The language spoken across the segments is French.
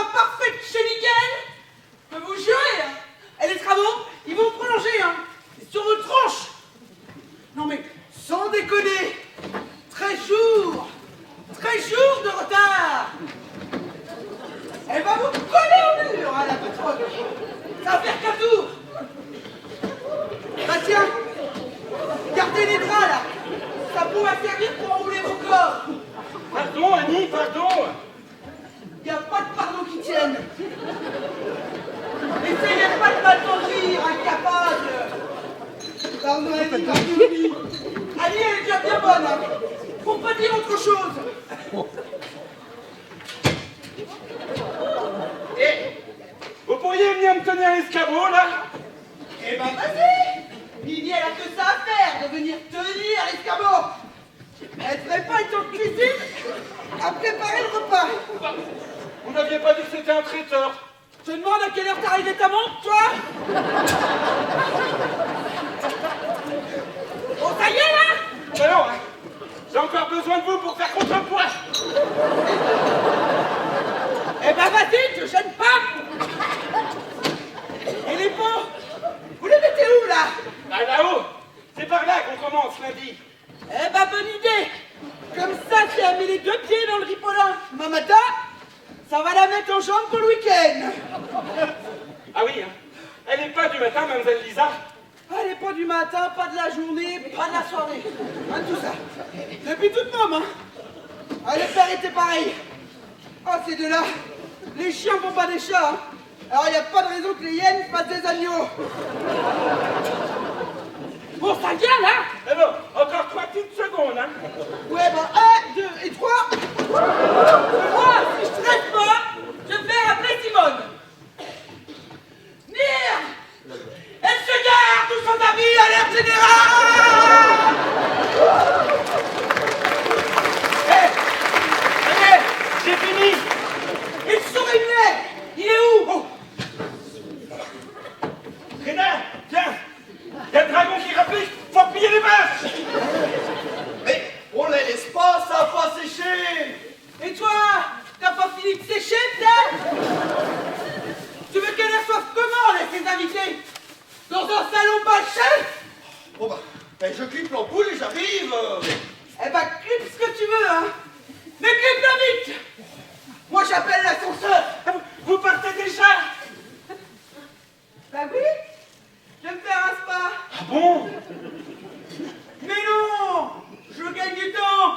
pas parfaite chez Nickel? Je peux vous jurer, hein. Et les travaux, ils vont prolonger, hein. C'est sur votre tronche. Non mais, sans déconner, 13 jours de retard. Elle va vous coller au mur, hein, la patronne. Ça va faire qu'un tour. Bah tiens, gardez les draps là. Ça pourra servir pour enrouler vos corps. Pardon, Annie, pardon. Il n'y a pas de pardon qui tienne. Essayez pas de m'attendrir, incapable. Pardon, Annie, pardon, Annie. Annie, elle est déjà bien bonne, hein. Pour pas dire autre chose. Et vous pourriez venir me tenir l'escabeau, là? Eh ben, vas-y. Lydie, elle a que ça à faire, de venir tenir l'escabeau. Elle devrait pas être en cuisine à préparer le repas. Vous n'aviez pas dit que c'était un traiteur. Je te demande à quelle heure t'es arrivé ta montre, toi? Bon, ça y est, là? Ben non, hein. J'ai encore besoin de vous pour faire contrepoids. Eh ben, vas-y, te gêne pas. Et les pots, vous les mettez où, là? Ah, là-haut. C'est par là qu'on commence lundi. Eh ben, bonne idée. Comme ça, si elle met les deux pieds dans le ripolin demain matin, ça va la mettre en jambe pour le week-end. Ah oui, hein. Elle n'est pas du matin, mademoiselle Lisa. Elle est pas du matin, pas de la journée, pas de la soirée. Hein, tout ça. Depuis toute môme, hein. Ah, le père était pareil. Ah, ces deux-là, les chiens font pas des chats, hein. Alors, il n'y a pas de raison que les hyènes fassent des agneaux. Bon, ça vient, là? Eh bon, encore 3 petites secondes, hein. Ouais, bah, 1, 2 et 3. Moi, si je traite pas, je vais appeler Simone. Merde! Elle se gare, tout son avis, alerte générale! Allez, j'ai fini. Et le sourire, il est où? Oh. Rénal, tiens. Il y a le dragon qui rapplique. Faut plier les vaches. Mais on les laisse pas, ça va pas sécher. Et toi, t'as pas fini de sécher, peut-être? Tu veux qu'elle reçoive comment, là, ses invités? Dans un salon bâché? Bon bah, ben je clipe l'ampoule et j'arrive. Eh ben, clip ce que tu veux, hein. Mais clip-le vite. Moi, j'appelle l'ascenseur. Vous partez déjà? Bah oui, je vais me faire un spa. Ah bon? Mais non, je gagne du temps.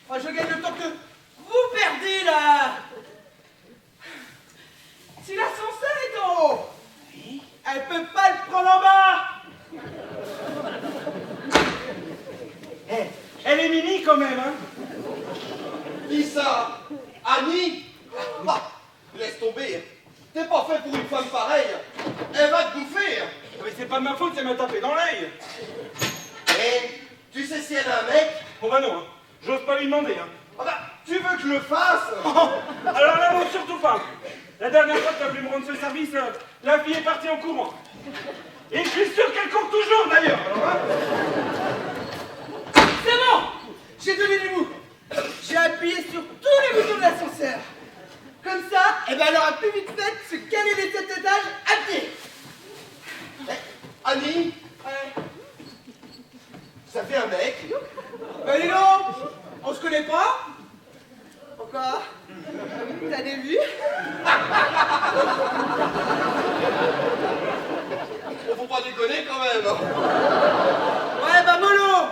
Enfin, je gagne le temps que vous perdez, là. Si l'ascenseur est en haut, elle peut pas le prendre en bas. Eh, elle est mini quand même, hein. Qui ça? Annie? Ah, laisse tomber. T'es pas fait pour une femme pareille. Elle va te bouffer. Mais c'est pas de ma faute, c'est m'a tapé dans l'œil. Et tu sais si elle a un mec? Oh bah non, hein. J'ose pas lui demander, hein. Ah bah, tu veux que je le fasse? Oh, alors là, non, surtout pas. La dernière fois que tu as voulu me rendre ce service, la fille est partie en courant. Et je suis sûr qu'elle court toujours, d'ailleurs. Alors, hein. C'est bon, j'ai donné les mots. J'ai appuyé sur tous les boutons de l'ascenseur. Comme ça, eh ben, elle aura plus vite fait de se caler les 7 étages à pied. Eh, Annie, Ouais. ça fait un mec? Bah dis donc, on se connaît pas? Pourquoi? T'as des vues? Faut pas déconner quand même. Ouais, bah mollo.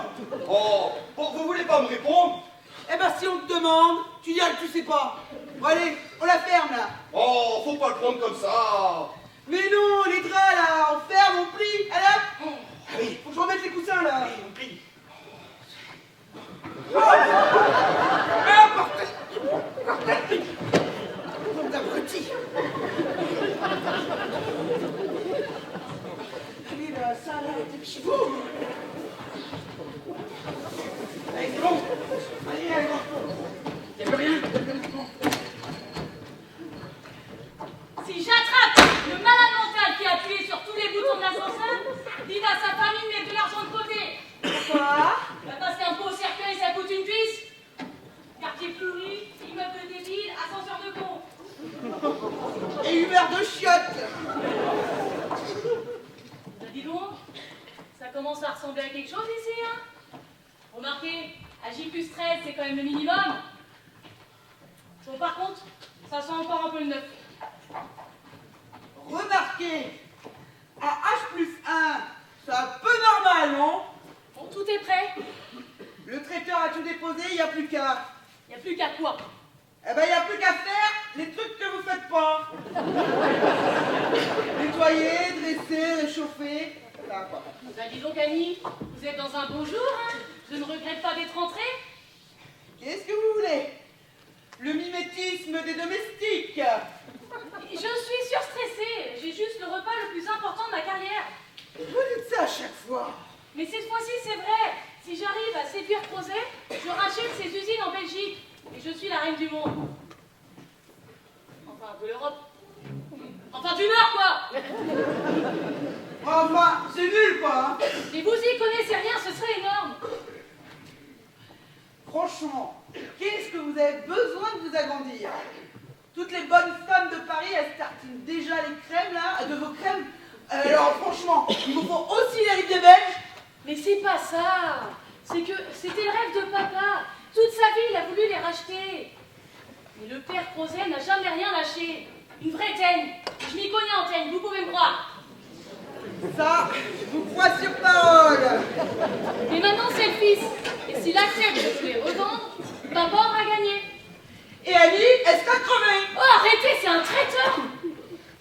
Oh, bon, vous voulez pas me répondre? Eh ben si on te demande, tu diras que tu sais pas. Bon allez, on la ferme là. Oh, faut pas le prendre comme ça. Mais non, les draps là, on ferme, on plie. Allez hop. Ah oui, Faut que je remette les coussins là. On plie. Ah, bordel. Bordel. Bande d'abrutis. Allez là, ça là, t'es chibou. Allez, c'est bon. Allez, allez, y'a plus rien. Si j'attrape le malade mental qui a appuyé sur tous les boutons de l'ascenseur, dites à sa famille de mettre de l'argent de côté. Pourquoi? Bah parce qu'un pot au cercueil, ça coûte une cuisse. Quartier pourri, immeuble débile, beurre de chiottes. Bah, dis donc, ça commence à ressembler à quelque chose ici, hein. Remarquez, à J+13, c'est quand même le minimum. Bon, par contre, ça sent encore un peu le neuf. Remarquez, à H+1, c'est un peu normal, non? Bon, tout est prêt. Le traiteur a tout déposé, il n'y a plus qu'à. Il n'y a plus qu'à quoi? Eh ben, il n'y a plus qu'à faire les trucs que vous faites pas. Nettoyer, dresser, réchauffer, ça quoi. Bah, dis donc, Annie, vous êtes dans un beau jour, hein. Je ne regrette pas d'être rentrée. Qu'est-ce que vous voulez? Le mimétisme des domestiques. Je suis surstressée. J'ai juste le repas le plus important de ma carrière. Vous dites ça à chaque fois. Mais cette fois-ci, c'est vrai. Si j'arrive à séduire Crozet, je rachète ses usines en Belgique. Et je suis la reine du monde. Enfin, de l'Europe. Enfin, du Nord, quoi. Enfin, c'est nul quoi. Hein. Mais vous y connaissez rien, ce serait énorme. Franchement, qu'est-ce que vous avez besoin de vous agrandir? Toutes les bonnes femmes de Paris, elles tartinent déjà les crèmes là, de vos crèmes. Alors franchement, il vous faut aussi les rives des Belges. Mais c'est pas ça. C'est que c'était le rêve de papa. Toute sa vie, il a voulu les racheter. Mais le père Crozet n'a jamais rien lâché. Une vraie teigne. Je m'y connais en teigne, vous pouvez me croire. Ça, je vous crois sur parole. Mais maintenant, c'est le fils. Et s'il accepte de se les revendre, papa aura gagné. Et Annie, elle sera crevée. Oh, arrêtez, c'est un traiteur.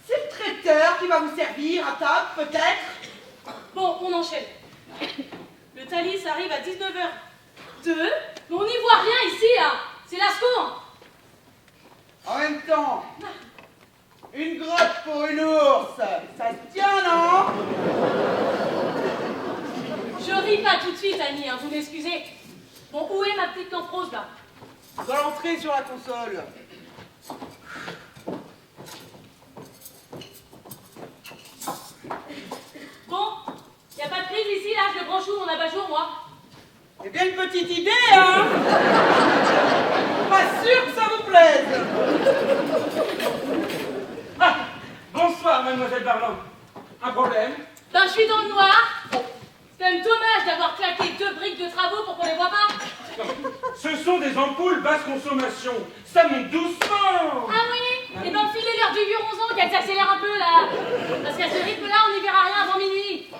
C'est le traiteur qui va vous servir à table, peut-être. Bon, on enchaîne. Le Thalys arrive à 19h02, mais on n'y voit rien ici, là. C'est la secours. En même temps, une grotte pour une ours, ça se tient, non? Je ris pas tout de suite, Annie, hein, vous m'excusez. Bon, où est ma petite lamprose, là? Dans l'entrée sur la console. Bon, y a pas de prise ici, là, je le branche où, mon abat-jour, moi? Eh bien, une petite idée, hein? Pas sûr que ça vous plaise. Ah, bonsoir, mademoiselle Barlow. Un problème? Ben, je suis dans le noir. C'est quand même dommage d'avoir claqué 2 briques de travaux pour qu'on les voit pas. Ce sont des ampoules basse consommation. Ça monte doucement. Ah oui? Et ben, filez-leur du Vuronzan, qu'elles s'accélèrent un peu, là. Parce qu'à ce rythme-là, on n'y verra rien avant minuit. Vous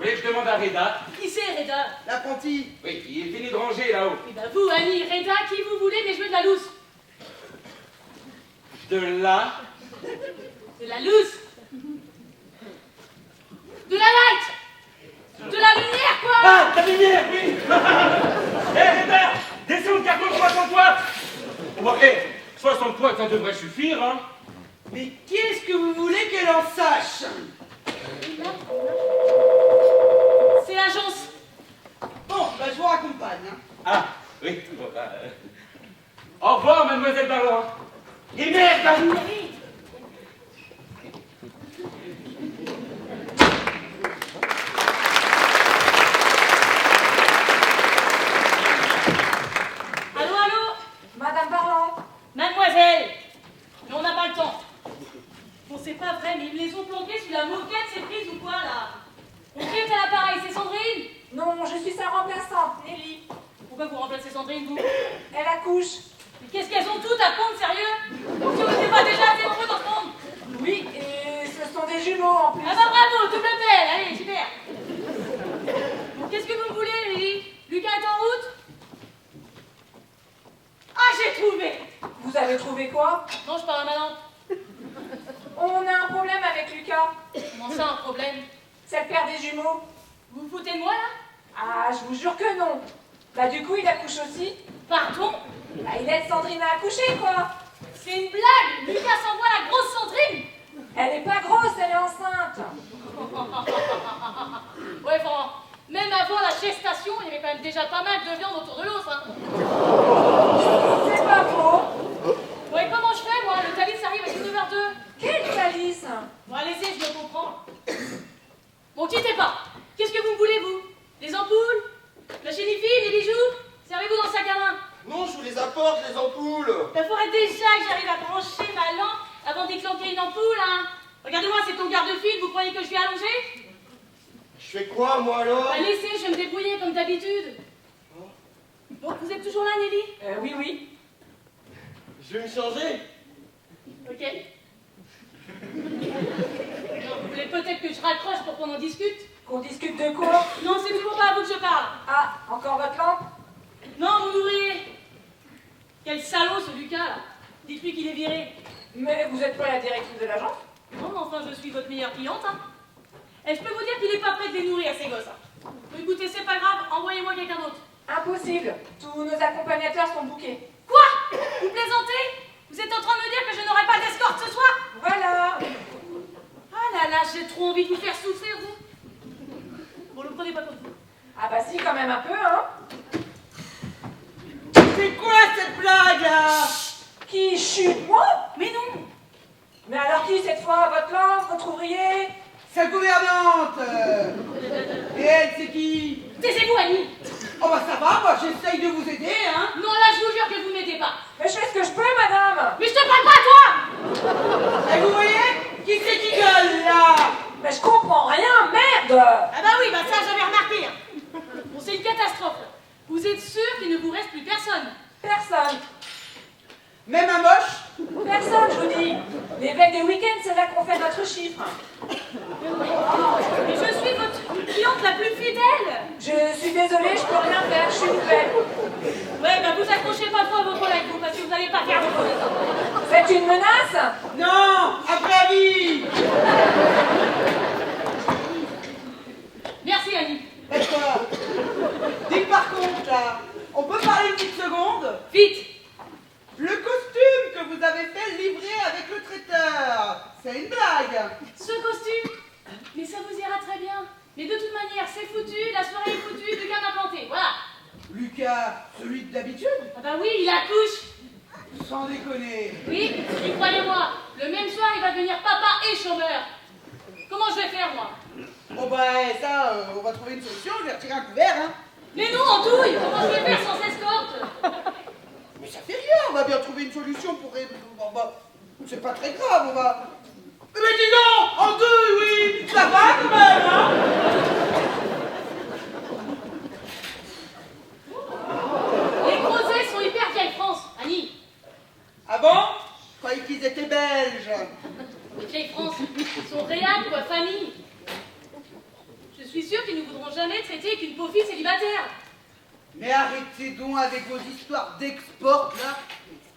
voulez que je demande à Reda? Qui c'est, Reda? L'apprenti. Oui, il est fini de ranger là-haut. Eh ben, vous, Annie, Reda, qui vous voulez, mais je veux de la loose. De là. De la loose. De la light. De la lumière, quoi. Ah, la lumière, oui. Hé, Reda, descends le carton 60 watts. Bon, hé, 60 watts, ça devrait suffire, hein. Mais qu'est-ce que vous voulez qu'elle en sache? C'est l'agence. Bon, bah, je vous raccompagne. Hein. Ah, oui. Bon, bah, Au revoir, mademoiselle Barlow. Et merde. Oui. Allô, allô? Madame Barland, Mademoiselle. Mais on n'a pas le temps. Bon, c'est pas vrai, mais ils les ont planqués sous la moquette, ces prises ou quoi, là? On qui est à l'appareil, c'est Sandrine? non, je suis sa remplaçante, Nelly. Pourquoi vous remplacez Sandrine, vous? Elle accouche. Mais qu'est-ce qu'elles ont toutes à prendre, sérieux? Si on n'était pas déjà assez nombreux dans ce monde? Oui, et ce sont des jumeaux en plus. Ah bah bravo, double belle, allez, super. Bon, qu'est-ce que vous me voulez, Lily? Lucas est en route? Ah, j'ai trouvé! Vous avez trouvé quoi? Non, je parle à ma lampe. On a un problème avec Lucas. Comment ça, un problème? C'est le père des jumeaux. Vous vous foutez de moi, là? Ah, je vous jure que non. Bah du coup, il accouche aussi. Pardon? Bah il aide Sandrine à accoucher, quoi. C'est une blague! Lucas s'envoie la grosse Sandrine! Elle est pas grosse, elle est enceinte. Ouais, enfin, même avant la gestation, il y avait quand même déjà pas mal de viande autour de l'os, hein. C'est pas faux. Ouais, comment je fais, moi? Le Thalys arrive à 19h02. Quel Thalys? Bon, allez-y, je me comprends. Bon, quittez pas. Qu'est-ce que vous voulez, vous? Les ampoules? La chénifille, les bijoux? Servez-vous dans le sac à main. Non, je vous les apporte, les ampoules. Il faut être des foule, hein. Regardez-moi, c'est ton garde-fil, vous croyez que je vais allonger? Je fais quoi, moi, alors? Bah laissez, je vais me débrouiller comme d'habitude. Bon, vous êtes toujours là, Nelly? Oui, oui. Je vais me changer. Ok. Non, vous voulez peut-être que je raccroche pour qu'on en discute? Qu'on discute de quoi? Non, c'est toujours pas à vous que je parle. Ah, encore votre lampe? Non, mon ouvrier. Quel salaud, ce Lucas, là. Dites-lui qu'il est viré. Mais vous êtes pas la directrice de l'agence? Non, mais enfin, je suis votre meilleure cliente, hein. Et je peux vous dire qu'il est pas prêt de les nourrir, ces gosses, hein. Écoutez, c'est pas grave, envoyez-moi quelqu'un d'autre. Impossible. Tous nos accompagnateurs sont bouqués. Quoi? Vous plaisantez? Vous êtes en train de me dire que je n'aurai pas d'escorte ce soir? Voilà. Ah là là, j'ai trop envie de vous faire souffrir, vous. Bon, le prenez pas comme vous. Ah bah si, quand même un peu, hein. C'est quoi cette blague là? Qui chute? Moi? Mais non. Mais alors qui cette fois? Votre lampe? Votre ouvrier? Sa gouvernante. Et elle, c'est qui? Taisez-vous, Annie. Oh bah ça va, moi j'essaye de vous aider, hein. Non, là, je vous jure que vous m'aidez pas. Mais je fais ce que je peux, madame. Mais je te parle pas à toi. Et vous voyez? Qui c'est qui gueule là? Mais je comprends rien, merde. Ah bah oui, bah ça, j'avais remarqué. Hein. Bon, c'est une catastrophe. Vous êtes sûr qu'il ne vous reste plus personne? Personne. Même un moche? Personne, je vous dis. Les veilles de week-end, c'est là qu'on fait notre chiffre. Mais je suis votre cliente la plus fidèle. Je suis désolée, je peux rien faire, je suis nouvelle. Ouais, bah vous accrochez pas trop à vos collègues, vous, parce que vous n'allez pas faire vos collègues. C'est une menace? Non, un préavis. Merci, Annie. D'accord. Dites par contre là, on peut parler une petite seconde? Vite. Le costume que vous avez fait livrer avec le traiteur, c'est une blague. Ce costume, mais ça vous ira très bien. Mais de toute manière, c'est foutu, la soirée est foutue, Lucas m'a planté, voilà. Lucas, celui d'habitude? Ah bah oui, il accouche. Sans déconner. Oui, et croyez-moi, le même soir, il va devenir papa et chômeur. Comment je vais faire, moi? Bon bah ça, on va trouver une solution, je vais retirer un couvert, hein. Mais non, en douille, comment je vais faire sans escorte? Mais ça fait rien, on va bien trouver une solution pour... Bon, bah, c'est pas très grave, on va... Mais dis donc, en deux, oui, ça va quand même, hein. Les Crozets sont hyper vieille France, Annie. Ah bon? Je croyais qu'ils étaient belges. Les vieilles France sont réelles, quoi, famille. Je suis sûre qu'ils ne voudront jamais traiter qu'une pauvre fille célibataire. Mais arrêtez donc avec vos histoires d'export, là.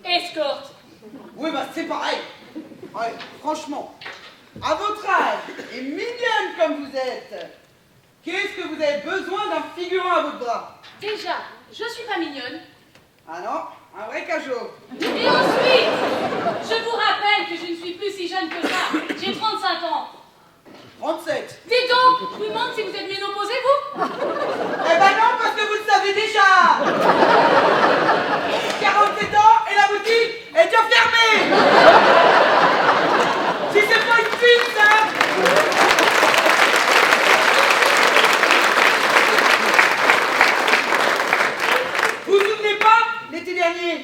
Escorte. Oui, bah c'est pareil. Ouais, franchement, à votre âge, et mignonne comme vous êtes, qu'est-ce que vous avez besoin d'un figurant à votre bras? Déjà, je suis pas mignonne. Ah non, un vrai cajot. Et ensuite, je vous rappelle que je ne suis plus si jeune que ça. J'ai 35 ans. 37. Dites donc, je vous demande si vous êtes ménopausée, vous? Eh ben non, parce que vous le savez déjà. 47 ans et la boutique est déjà fermée. Si c'est pas une fille, ça. Vous vous souvenez pas, l'été dernier,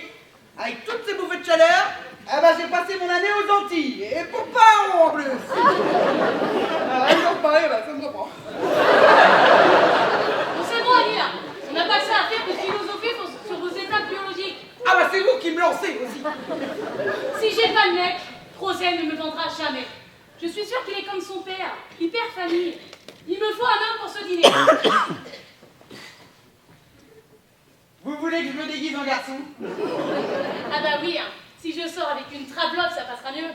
avec toutes ces bouffées de chaleur, eh ben j'ai passé mon année aux Antilles, et pour pas un rond en plus. Alors, pareil, bah, ça me reprend. Bon, c'est bon, Annie, là. On n'a pas que ça à faire que de philosopher sur vos étapes biologiques. Ah bah c'est vous qui me lancez aussi. Si j'ai pas de mec, Crozet ne me vendra jamais. Je suis sûre qu'il est comme son père, hyper famille. Il me faut un homme pour ce dîner. Vous voulez que je me déguise en garçon? Ah bah oui, hein. Si je sors avec une travelotte, ça passera mieux.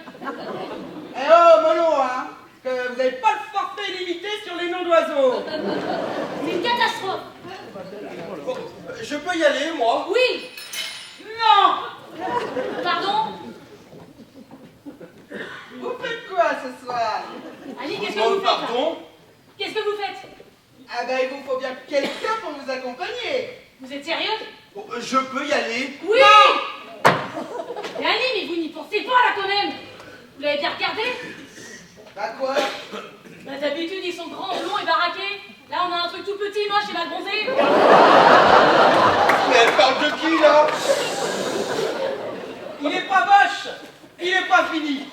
Eh oh, mollo, hein, que vous n'avez pas le forfait limité sur les noms d'oiseaux. C'est une catastrophe. Bon, je peux y aller, moi? Oui. Non. Pardon? Vous faites quoi ce soir? Annie, qu'est-ce que vous faites là? Pardon? Qu'est-ce que vous faites? Ah ben il vous faut bien quelqu'un pour vous accompagner. Vous êtes sérieux? Bon, je peux y aller? Oui. Mais Annie, mais vous n'y pensez pas là quand même. Vous l'avez bien regardé? Bah quoi? Bah d'habitude ils sont grands, blonds et baraqués. Là on a un truc tout petit, moche et mal bronzé. Mais elle parle de qui, là? Il est pas moche, il est pas fini.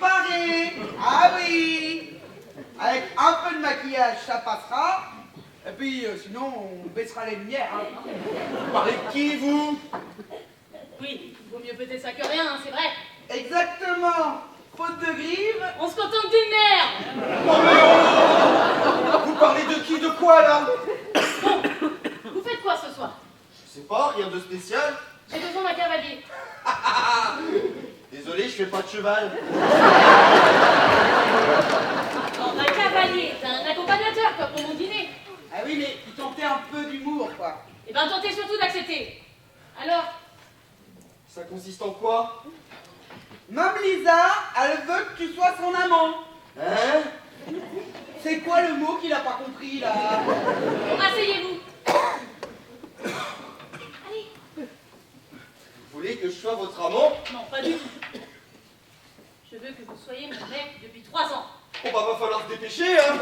préparé. Ah oui. Avec un peu de maquillage, ça passera. Et puis, sinon, on baissera les lumières. Hein. Vous parlez de qui, vous? Oui, vaut mieux peut-être ça que rien, hein, c'est vrai. Exactement. Faute de grive. On se contente d'une merde. Non mais oh! Vous parlez de qui, de quoi, là? Bon, vous faites quoi ce soir? Je sais pas, rien de spécial. J'ai besoin d'un cavalier. Désolé, je fais pas de cheval. Non, d'un cavalier, d'un accompagnateur, quoi, pour mon dîner. Ah oui, mais il tentait un peu d'humour, quoi. Eh ben, tentez surtout d'accepter. Alors, Ça consiste en quoi? Mme Lisa, elle veut que tu sois son amant. Hein? C'est quoi le mot qu'il a pas compris, là? bon, asseyez-vous. Allez. Vous voulez que je sois votre amant? Non, pas du tout. Je veux que vous soyez mon mec depuis 3 ans. Oh bah va falloir se dépêcher, hein?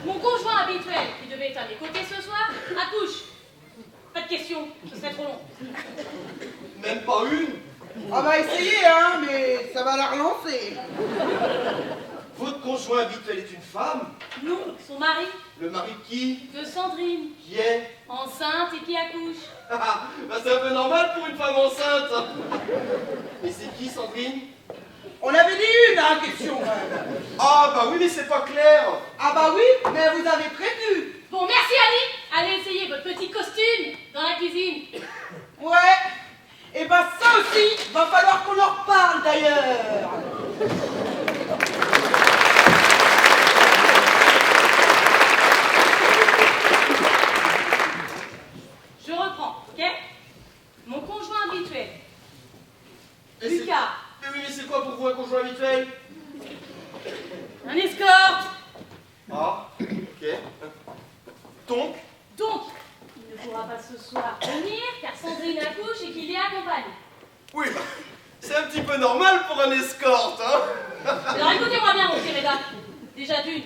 Mon conjoint habituel, qui devait être à mes côtés ce soir, accouche. Pas de question, ce serait trop long. Même pas une? On va essayer, hein, mais ça va la relancer. Votre conjoint habituel est une femme? Non, son mari, Le mari de qui? de Sandrine, Qui est? enceinte et qui accouche. Bah c'est un peu normal pour une femme enceinte. Mais c'est qui, Sandrine? On avait dit une, hein, question. Ah bah oui, mais c'est pas clair. Ah bah oui, mais vous avez prévenu. Bon, merci Annie. Allez essayer votre petit costume dans la cuisine. Ouais. Et ben ça aussi, va falloir qu'on en reparle d'ailleurs. Je reprends, ok? Mon conjoint habituel, Et c'est- Lucas, Mais oui, mais c'est quoi pour vous un conjoint habituel? un escorte. Ah, ok. Donc, Donc, il ne pourra pas ce soir venir car Sandrine accouche et qu'il y accompagne. oui, bah, c'est un petit peu normal pour un escorte, hein? Alors écoutez-moi bien, mon petit Reda. Déjà d'une,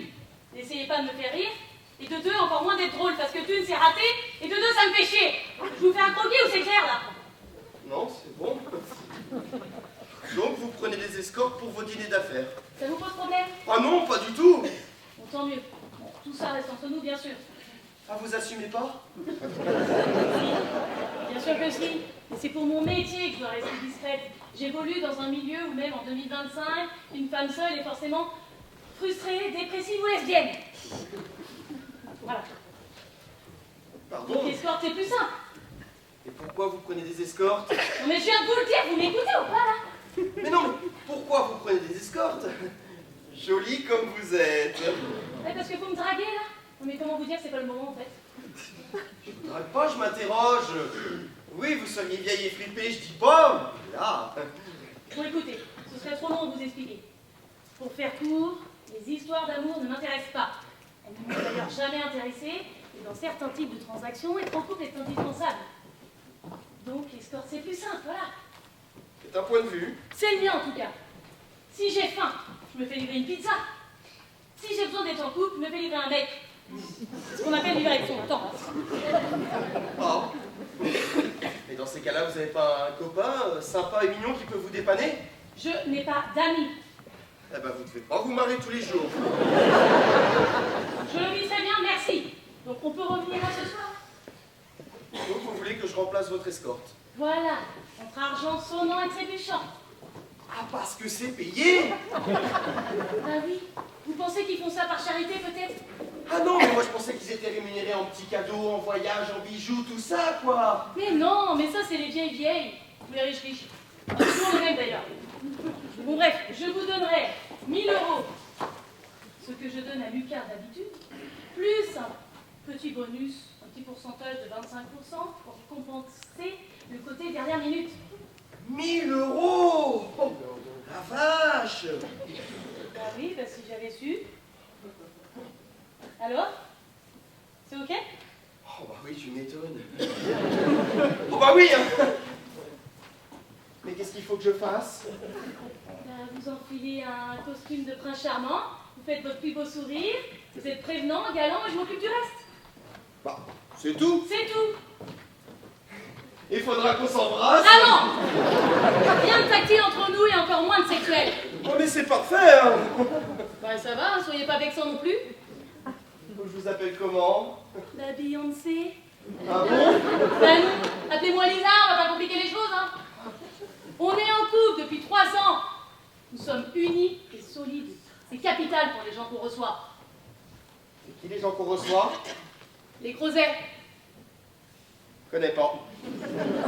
n'essayez pas de me faire rire. Et de deux, encore moins d'être drôle parce que d'une, c'est raté. Et de deux, ça me fait chier. Je vous fais un croquis ou c'est clair là? Non, c'est bon. Donc, vous prenez des escortes pour vos dîners d'affaires? Ça vous pose problème? Ah non, pas du tout. Bon, tant mieux. Bon, tout ça reste entre nous, bien sûr. Ah, vous assumez pas? Bien sûr que si. Mais c'est pour mon métier que je dois rester discrète. J'évolue dans un milieu où même en 2025, une femme seule est forcément frustrée, dépressive ou lesbienne. Voilà. Pardon? Donc escorte, c'est plus simple. Et pourquoi vous prenez des escortes? Non mais je viens de vous le dire, vous m'écoutez ou pas là? Mais non, mais pourquoi vous prenez des escortes? Jolie comme vous êtes. Ouais, parce que vous me draguez là? Non mais comment vous dire que c'est pas le moment en fait? Je ne drague pas, je m'interroge. Oui, vous seriez vieille et flippée, je dis pas. Mais là. Bon écoutez, ce serait trop long de vous expliquer. Pour faire court, les histoires d'amour ne m'intéressent pas. Elles ne m'ont d'ailleurs jamais intéressée, et dans certains types de transactions, être en couple est indispensable. Donc l'escorte c'est plus simple, voilà. C'est un point de vue. C'est le mien en tout cas. Si j'ai faim, je me fais livrer une pizza. Si j'ai besoin d'être en couple, je me fais livrer un mec. C'est ce qu'on appelle vivre avec son temps. Ah. Mais dans ces cas-là, vous n'avez pas un copain sympa et mignon qui peut vous dépanner? Je n'ai pas d'amis. Eh ben, vous ne devez pas vous marrer tous les jours. Je le vis très bien, merci. Donc on peut revenir à ce soir. Donc, vous voulez que je remplace votre escorte? Voilà, entre argent sonnant et trébuchant. Ah, parce que c'est payé? Ah oui, vous pensez qu'ils font ça par charité peut-être? Ah non, mais moi je pensais qu'ils étaient rémunérés en petits cadeaux, en voyage, en bijoux, tout ça, quoi. Mais non, mais ça c'est les vieilles. Ou les riches. C'est toujours le même d'ailleurs. Bon bref, je vous donnerai 1000 €. Ce que je donne à Lucas d'habitude, plus un petit bonus, un petit pourcentage de 25% pour compenser le côté dernière minute. 1000 €! Oh, la vache! Ah oui, bah si j'avais su. Alors? C'est ok? Oh bah oui, tu m'étonnes. Oh bah oui, hein. Mais qu'est-ce qu'il faut que je fasse? Vous enfilez un costume de prince charmant, vous faites votre plus beau sourire, vous êtes prévenant, galant et je m'occupe du reste. Bah, c'est tout. C'est tout. il faudra qu'on s'embrasse. Ah non! Rien de tactile entre nous et encore moins de sexuel. Oh, mais c'est parfait, hein. Bah ça va, soyez pas vexants non plus. Je vous appelle comment? La Beyoncé. Ah bon? Ben non, appelez-moi Lisa, on va pas compliquer les choses, hein. On est en couple depuis 3 ans. Nous sommes unis et solides. C'est capital pour les gens qu'on reçoit. Et qui les gens qu'on reçoit? Les Crozet. Je connais pas.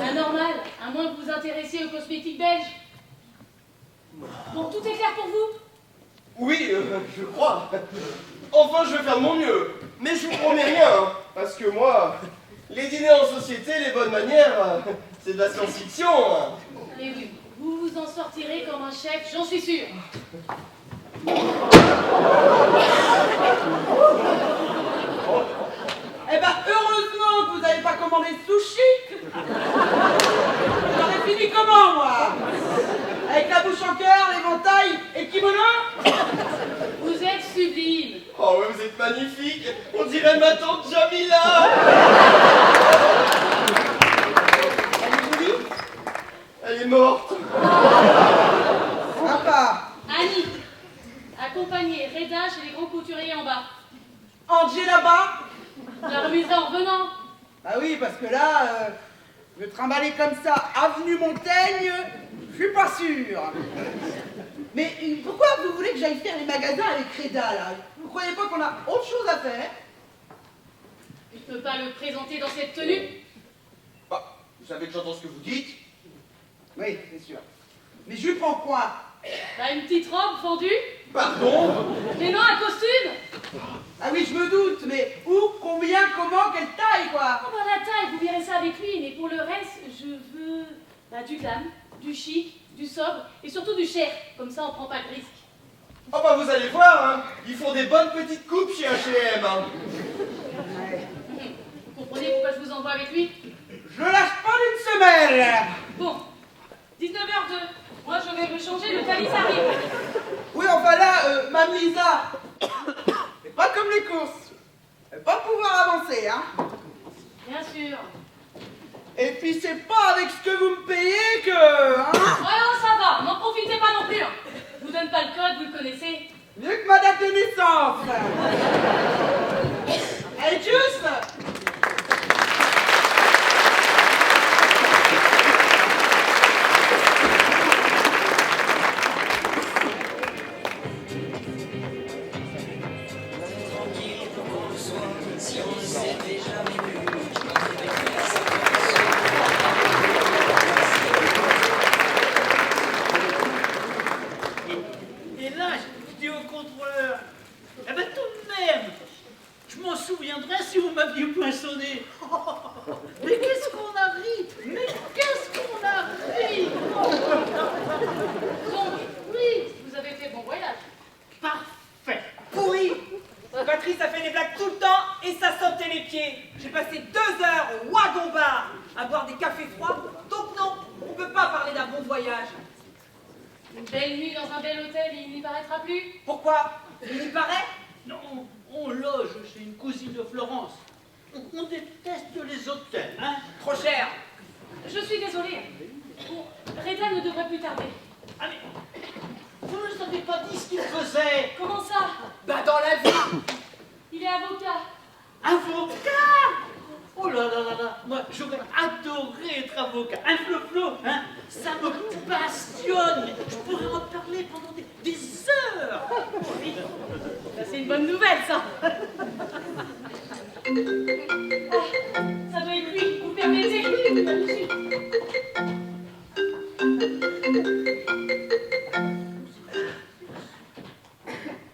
Anormal, à moins que vous vous intéressiez aux cosmétiques belges. Bon, tout est clair pour vous? Oui, je crois. Enfin, je vais faire de mon mieux. Mais je vous promets rien, hein, parce que moi, les dîners en société, les bonnes manières, c'est de la science-fiction. Hein. Mais oui, vous vous en sortirez comme un chef, j'en suis sûre. Eh ben, heureusement que vous n'avez pas commandé de sushi. J'aurais fini comment, moi? Avec la bouche en cœur, l'éventail et le kimono? Vous êtes sublime. Oh ouais, vous êtes magnifique. On dirait ma tante Jamila. Elle est jolie? Elle est morte. Sympa. Annie, accompagnez Reda chez les grands couturiers en bas. Angé là-bas? Je la remiserai en revenant. Ah oui, parce que là, me trimballer comme ça, avenue Montaigne, je suis pas sûre. Mais pourquoi vous voulez que j'aille faire les magasins avec Reda, là? Vous croyez pas qu'on a autre chose à faire? Je ne peux pas le présenter dans cette tenue. Bah, vous savez que j'entends ce que vous dites. Oui, c'est sûr. Mais je prends quoi? T'as une petite robe fendue? Pardon? Mais non, un costume? Ah oui, je me doute, mais où, combien, comment, quelle taille, quoi? Oh, bah, la taille, vous verrez ça avec lui, mais pour le reste, je veux du glam, du chic, du sobre et surtout du cher. Comme ça, on prend pas de risque. Ah bah vous allez voir, hein. Ils font des bonnes petites coupes chez H&M. Hein. Vous comprenez pourquoi je vous envoie avec lui? Je lâche pas d'une semelle. Bon, 19h02. Moi, je vais me changer, le calice arrive. Oui, enfin là, Mme Lisa, c'est pas comme les courses. Elle va pas pouvoir avancer, hein. Bien sûr. Et puis c'est pas avec ce que vous me payez que, hein. Oh, ça va, n'en profitez pas non plus. Hein. Je vous donne pas le code, vous le connaissez. Mieux que ma date de naissance. Allez, tchuss. Et là, je dis au contrôleur, eh ben tout de même, je m'en souviendrai si vous m'aviez poinçonné. Mais qu'est-ce qu'on a ri? Mais qu'est-ce qu'on a ri? Donc, oui, vous avez fait bon voyage. Parfait. Pourri! Patrice a fait des blagues tout le temps et ça sautait les pieds. J'ai passé 2 heures au wagon bar à boire des cafés froids. Donc non, on peut pas parler d'un bon voyage. Une belle nuit dans un bel hôtel, il n'y paraîtra plus. Pourquoi? Il y paraît? Non, on loge chez une cousine de Florence. On déteste les hôtels, hein? Trop cher. Je suis désolée. Bon, Reda ne devrait plus tarder. Ah mais, vous ne nous avez pas dit ce qu'il faisait. Comment ça? Bah dans la vie. Il est avocat. Avocat? Oh là là là là, moi j'aurais adoré être avocat. Un flot, hein? Ça me passionne. Je pourrais en parler pendant des heures. Oui, ça c'est une bonne nouvelle, ça. Ah, ça doit être lui, vous permettez? Là-dessus.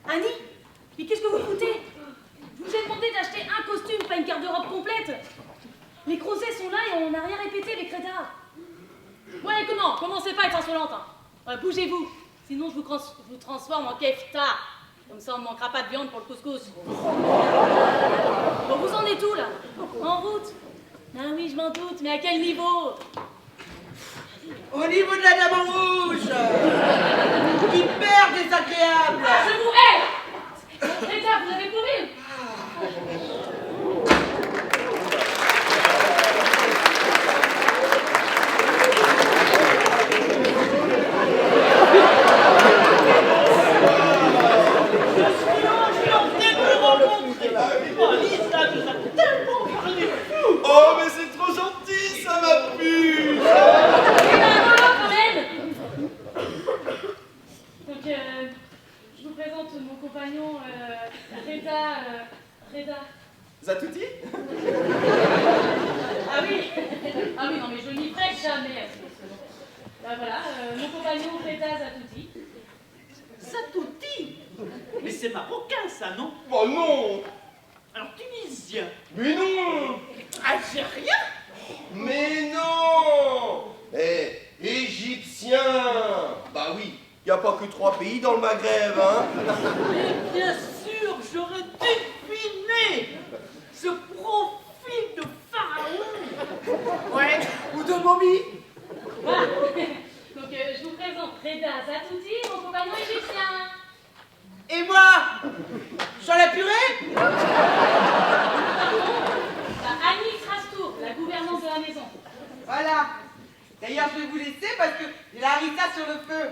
Annie, mais qu'est-ce que vous foutez? Je vous ai demandé d'acheter un costume, pas une garde-robe complète. Les Crozet sont là et on n'a rien répété avec Reda. Ouais, comment? Commencez pas à être insolente. Hein. Ouais, bougez-vous, sinon je vous transforme en kefta. Comme ça, on ne manquera pas de viande pour le couscous. Bon, vous en êtes où, là? En route? Ah oui, je m'en doute, mais à quel niveau? Au niveau de la dame en rouge. Hyper désagréable. Ah, je vous hais! Bon, Reda, vous avez couru? je vous présente mon compagnon Reda. Zatouti? Ah oui, non mais je n'y prête jamais à ce nom. Ben voilà, mon compagnon Reda Zatouti. Zatouti? Mais c'est marocain, ça, non? Oh non! Alors, tunisien. Mais non! Algérien? Mais non! Égyptien! Bah oui, y a pas que 3 pays dans le Maghreb, hein? Mais bien sûr, j'aurais deviné ce profil de pharaon. Ouais, ou de momie. Voilà. Donc je vous présente Reda Zatouti, mon compagnon égyptien. Et moi, Jean la purée? Annie Strastour, la gouvernante de la maison. Voilà. D'ailleurs, je vais vous laisser parce que j'ai la harissa sur le feu.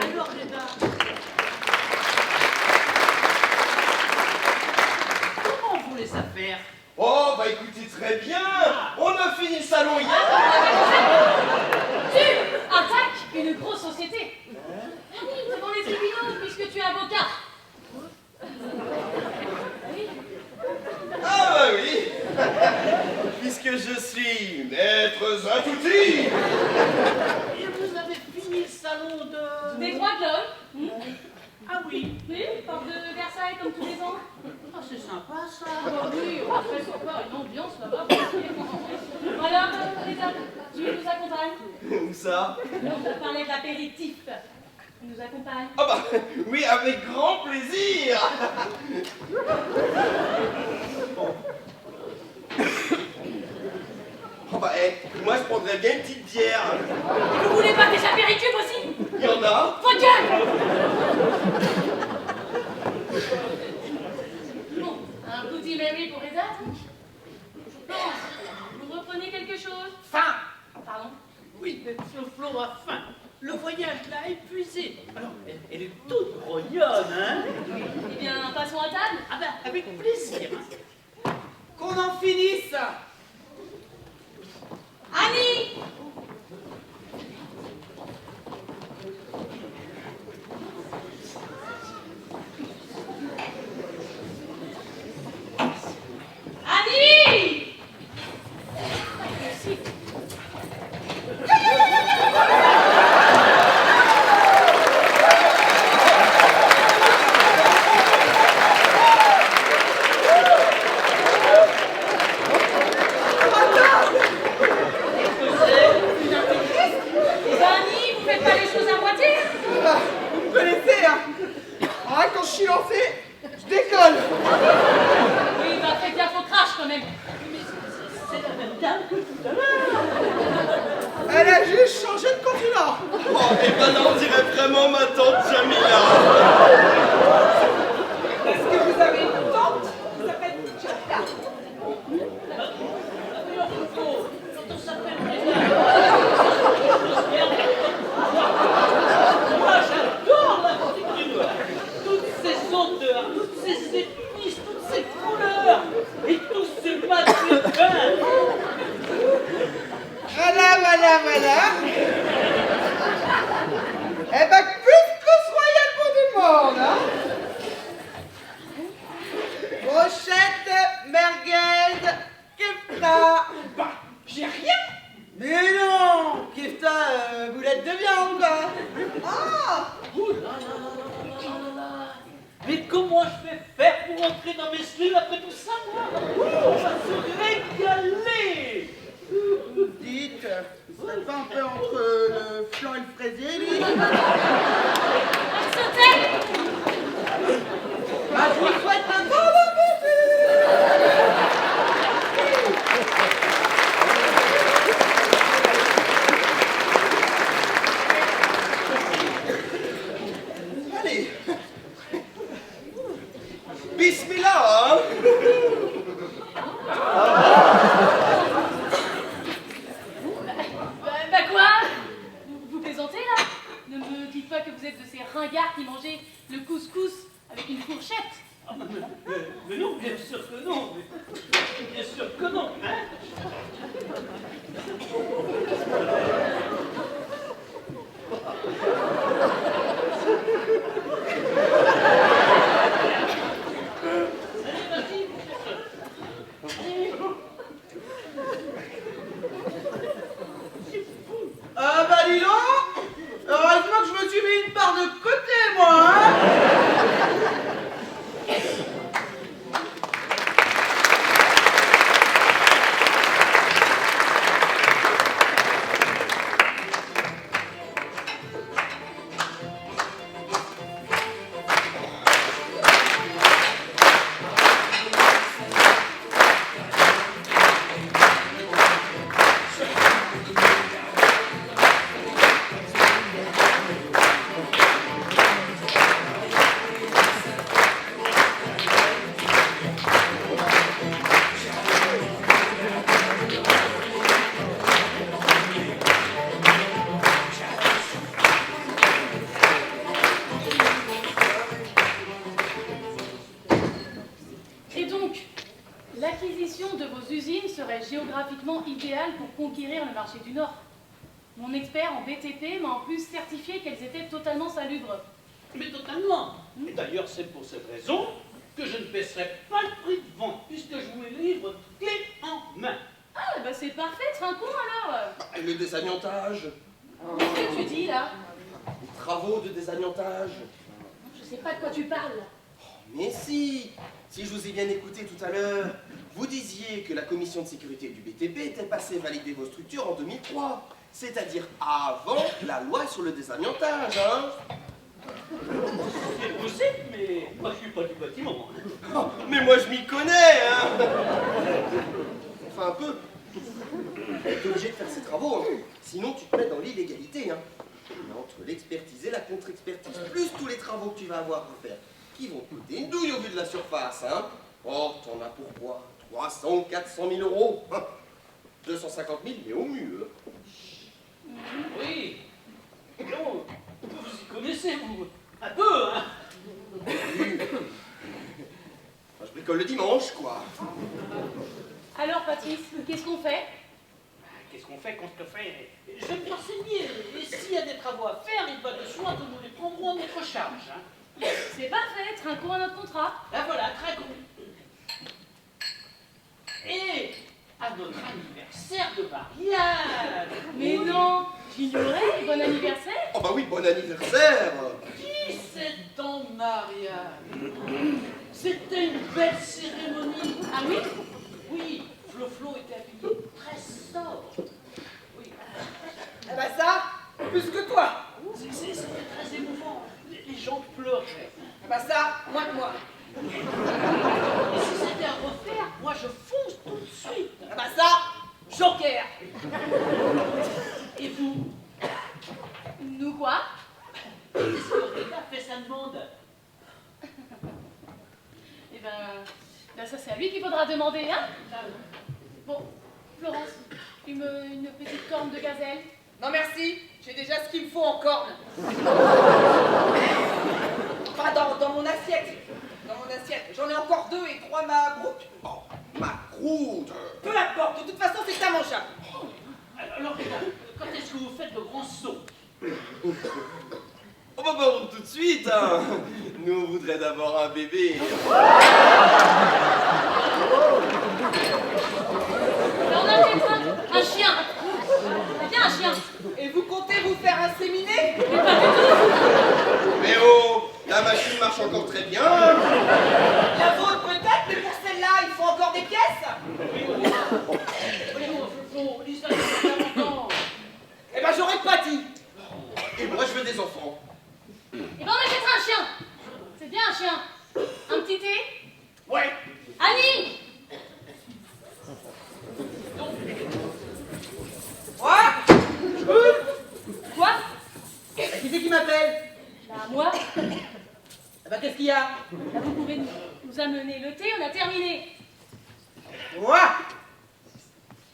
Alors, Reda, comment vont les affaires? Oh, bah écoutez, très bien! On a fini le salon hier! Tu attaques une grosse société. Annie, devant les tribunaux, puisque tu es avocat. Oui. Ah bah oui! Puisque je suis maître Zatouti! Et vous avez fini le salon de... Des droits de l'homme. Ah oui. Oui, porte de Versailles comme tous les ans. Ah, c'est sympa, ça. Ah oui, on fait encore une ambiance là-bas. Alors, Reda, tu nous accompagnes? Où ça? On parlait de l'apéritif. Tu nous accompagnes? Ah bah oui, avec grand plaisir! Oh bah moi je prendrais bien une petite bière. Et vous voulez pas des apéritifs aussi? Il y en a? Votre gueule! Bon, un Bloody Mary pour Reda, donc. Bon, vous reprenez quelque chose? Faim. Pardon? Oui, Monsieur Flo a faim. Le voyage l'a épuisée. Alors, elle est toute grognonne, hein? Eh bien, passons à table. Ah ben, avec plaisir. Qu'on en finisse. Annie! Annie! Annie, vous faites pas les choses à moitié? Vous me connaissez, hein? Ah, quand je suis lancé, je décolle. Oui, bah faites gaffe au crash quand même. C'est la même dame que tout à l'heure. Elle a juste changé de continent. Oh, et ben là on dirait vraiment ma tante Jamila. Est-ce que vous avez une tante qui s'appelle Jamila? Quand on s'appelle Reda. Moi, j'adore la petite. Toutes ces odeurs, toutes ces épices, toutes ces couleurs et tous ces maghrébins. Voilà. Eh ben, couscous royal pour du monde, hein? Brochette, merguez, kefta. Bah, j'ai rien. Mais non, kefta, boulette de viande, quoi. Ah! Ouh là là là là là là là. Mais comment je vais faire pour entrer dans mes cellules après tout ça, moi? On va se régaler. Dites, vous serez pas un peu entre le flan et le fraisier, lui? Sauter! Bah, je vous souhaite un bon appétit! Allez. Bismillah, hein? Bah quoi? Vous plaisantez là? Ne me dites pas que vous êtes de ces ringards qui mangeaient le couscous avec une fourchette. Ah, mais non, bien sûr que non. Bien sûr que non, hein? géographiquement idéale pour conquérir le marché du Nord. Mon expert en BTP m'a en plus certifié qu'elles étaient totalement salubres. Mais totalement. Et d'ailleurs, c'est pour cette raison que je ne baisserai pas le prix de vente, puisque je vous les livre clé en main. Ah, bah c'est parfait, Trinquons alors. Et le désamiantage, Qu'est-ce que tu dis là? les travaux de désamiantage. Je sais pas de quoi tu parles. Mais si je vous ai bien écouté tout à l'heure, vous disiez que la commission de sécurité du BTP était passée valider vos structures en 2003, c'est-à-dire avant la loi sur le désamiantage, hein? C'est possible, mais moi je suis pas du bâtiment. Oh, mais moi je m'y connais, hein? Enfin un peu. T'es obligé de faire ces travaux, hein. Sinon tu te mets dans l'illégalité, hein. Mais entre l'expertise et la contre-expertise, plus tous les travaux que tu vas avoir à faire, qui vont te coûter une douille au vu de la surface, hein. Oh, t'en as pour quoi? 300, 400 000 euros, hein. 250 000, mais au mieux. Oui. Non, vous y connaissez, vous. Un peu, hein. Oui. Enfin, je bricole le dimanche, quoi. Alors Patrice, qu'est-ce qu'on fait? Qu'est-ce qu'on fait, qu'on se fait? Je vais me renseigner. Et s'il y a des travaux à faire, il va de soi que nous les prendrons à notre charge. Hein. C'est parfait, trinquons à notre contrat. Ben voilà, très cool. Et à notre anniversaire de mariage. Mais non, j'ignorais, bon anniversaire. Oh bah oui, bon anniversaire. 17 ans de mariage. C'était une belle cérémonie. Ah oui? Oui, Flo était habillé très sobre. Oui. Eh ben ça, plus que toi. C'était très émouvant. Les gens pleuraient. Eh ben ça, moins que moi. Et si c'était à refaire, moi je fonce tout de suite. Eh ben ça, joker. Et vous? Nous quoi? Qu'est-ce que Rita fait sa demande? Eh ben ça c'est à lui qu'il faudra demander, hein? Bon, Florence, une petite corne de gazelle. Non merci, j'ai déjà ce qu'il me faut en corne. Enfin, dans mon assiette. Dans mon assiette. J'en ai encore 2 et 3 Mabrouk. Oh, ma croûte. Peu importe, de toute façon, c'est immangeable. Alors Rita, quand est-ce que vous faites le grand saut? On va pas tout de suite, hein. Nous, on voudrait d'abord un bébé. Alors on a peut-être un chien. C'est bien un chien. Et vous comptez vous faire inséminer? Mais pas du tout. Mais oh, la machine marche encore très bien. La vôtre peut-être, mais pour celle-là, il faut encore des pièces. Voyons, Flo, l'histoire de 40 ans. Eh ben j'aurais pas dit. Et moi, je veux des enfants. Eh ben on achètera un chien. C'est bien un chien. Un petit thé? Ouais. Annie! Quoi? Quoi? Qui c'est qui m'appelle? Bah moi. Eh ben qu'est-ce qu'il y a? Là, vous pouvez nous amener le thé, on a terminé. Moi?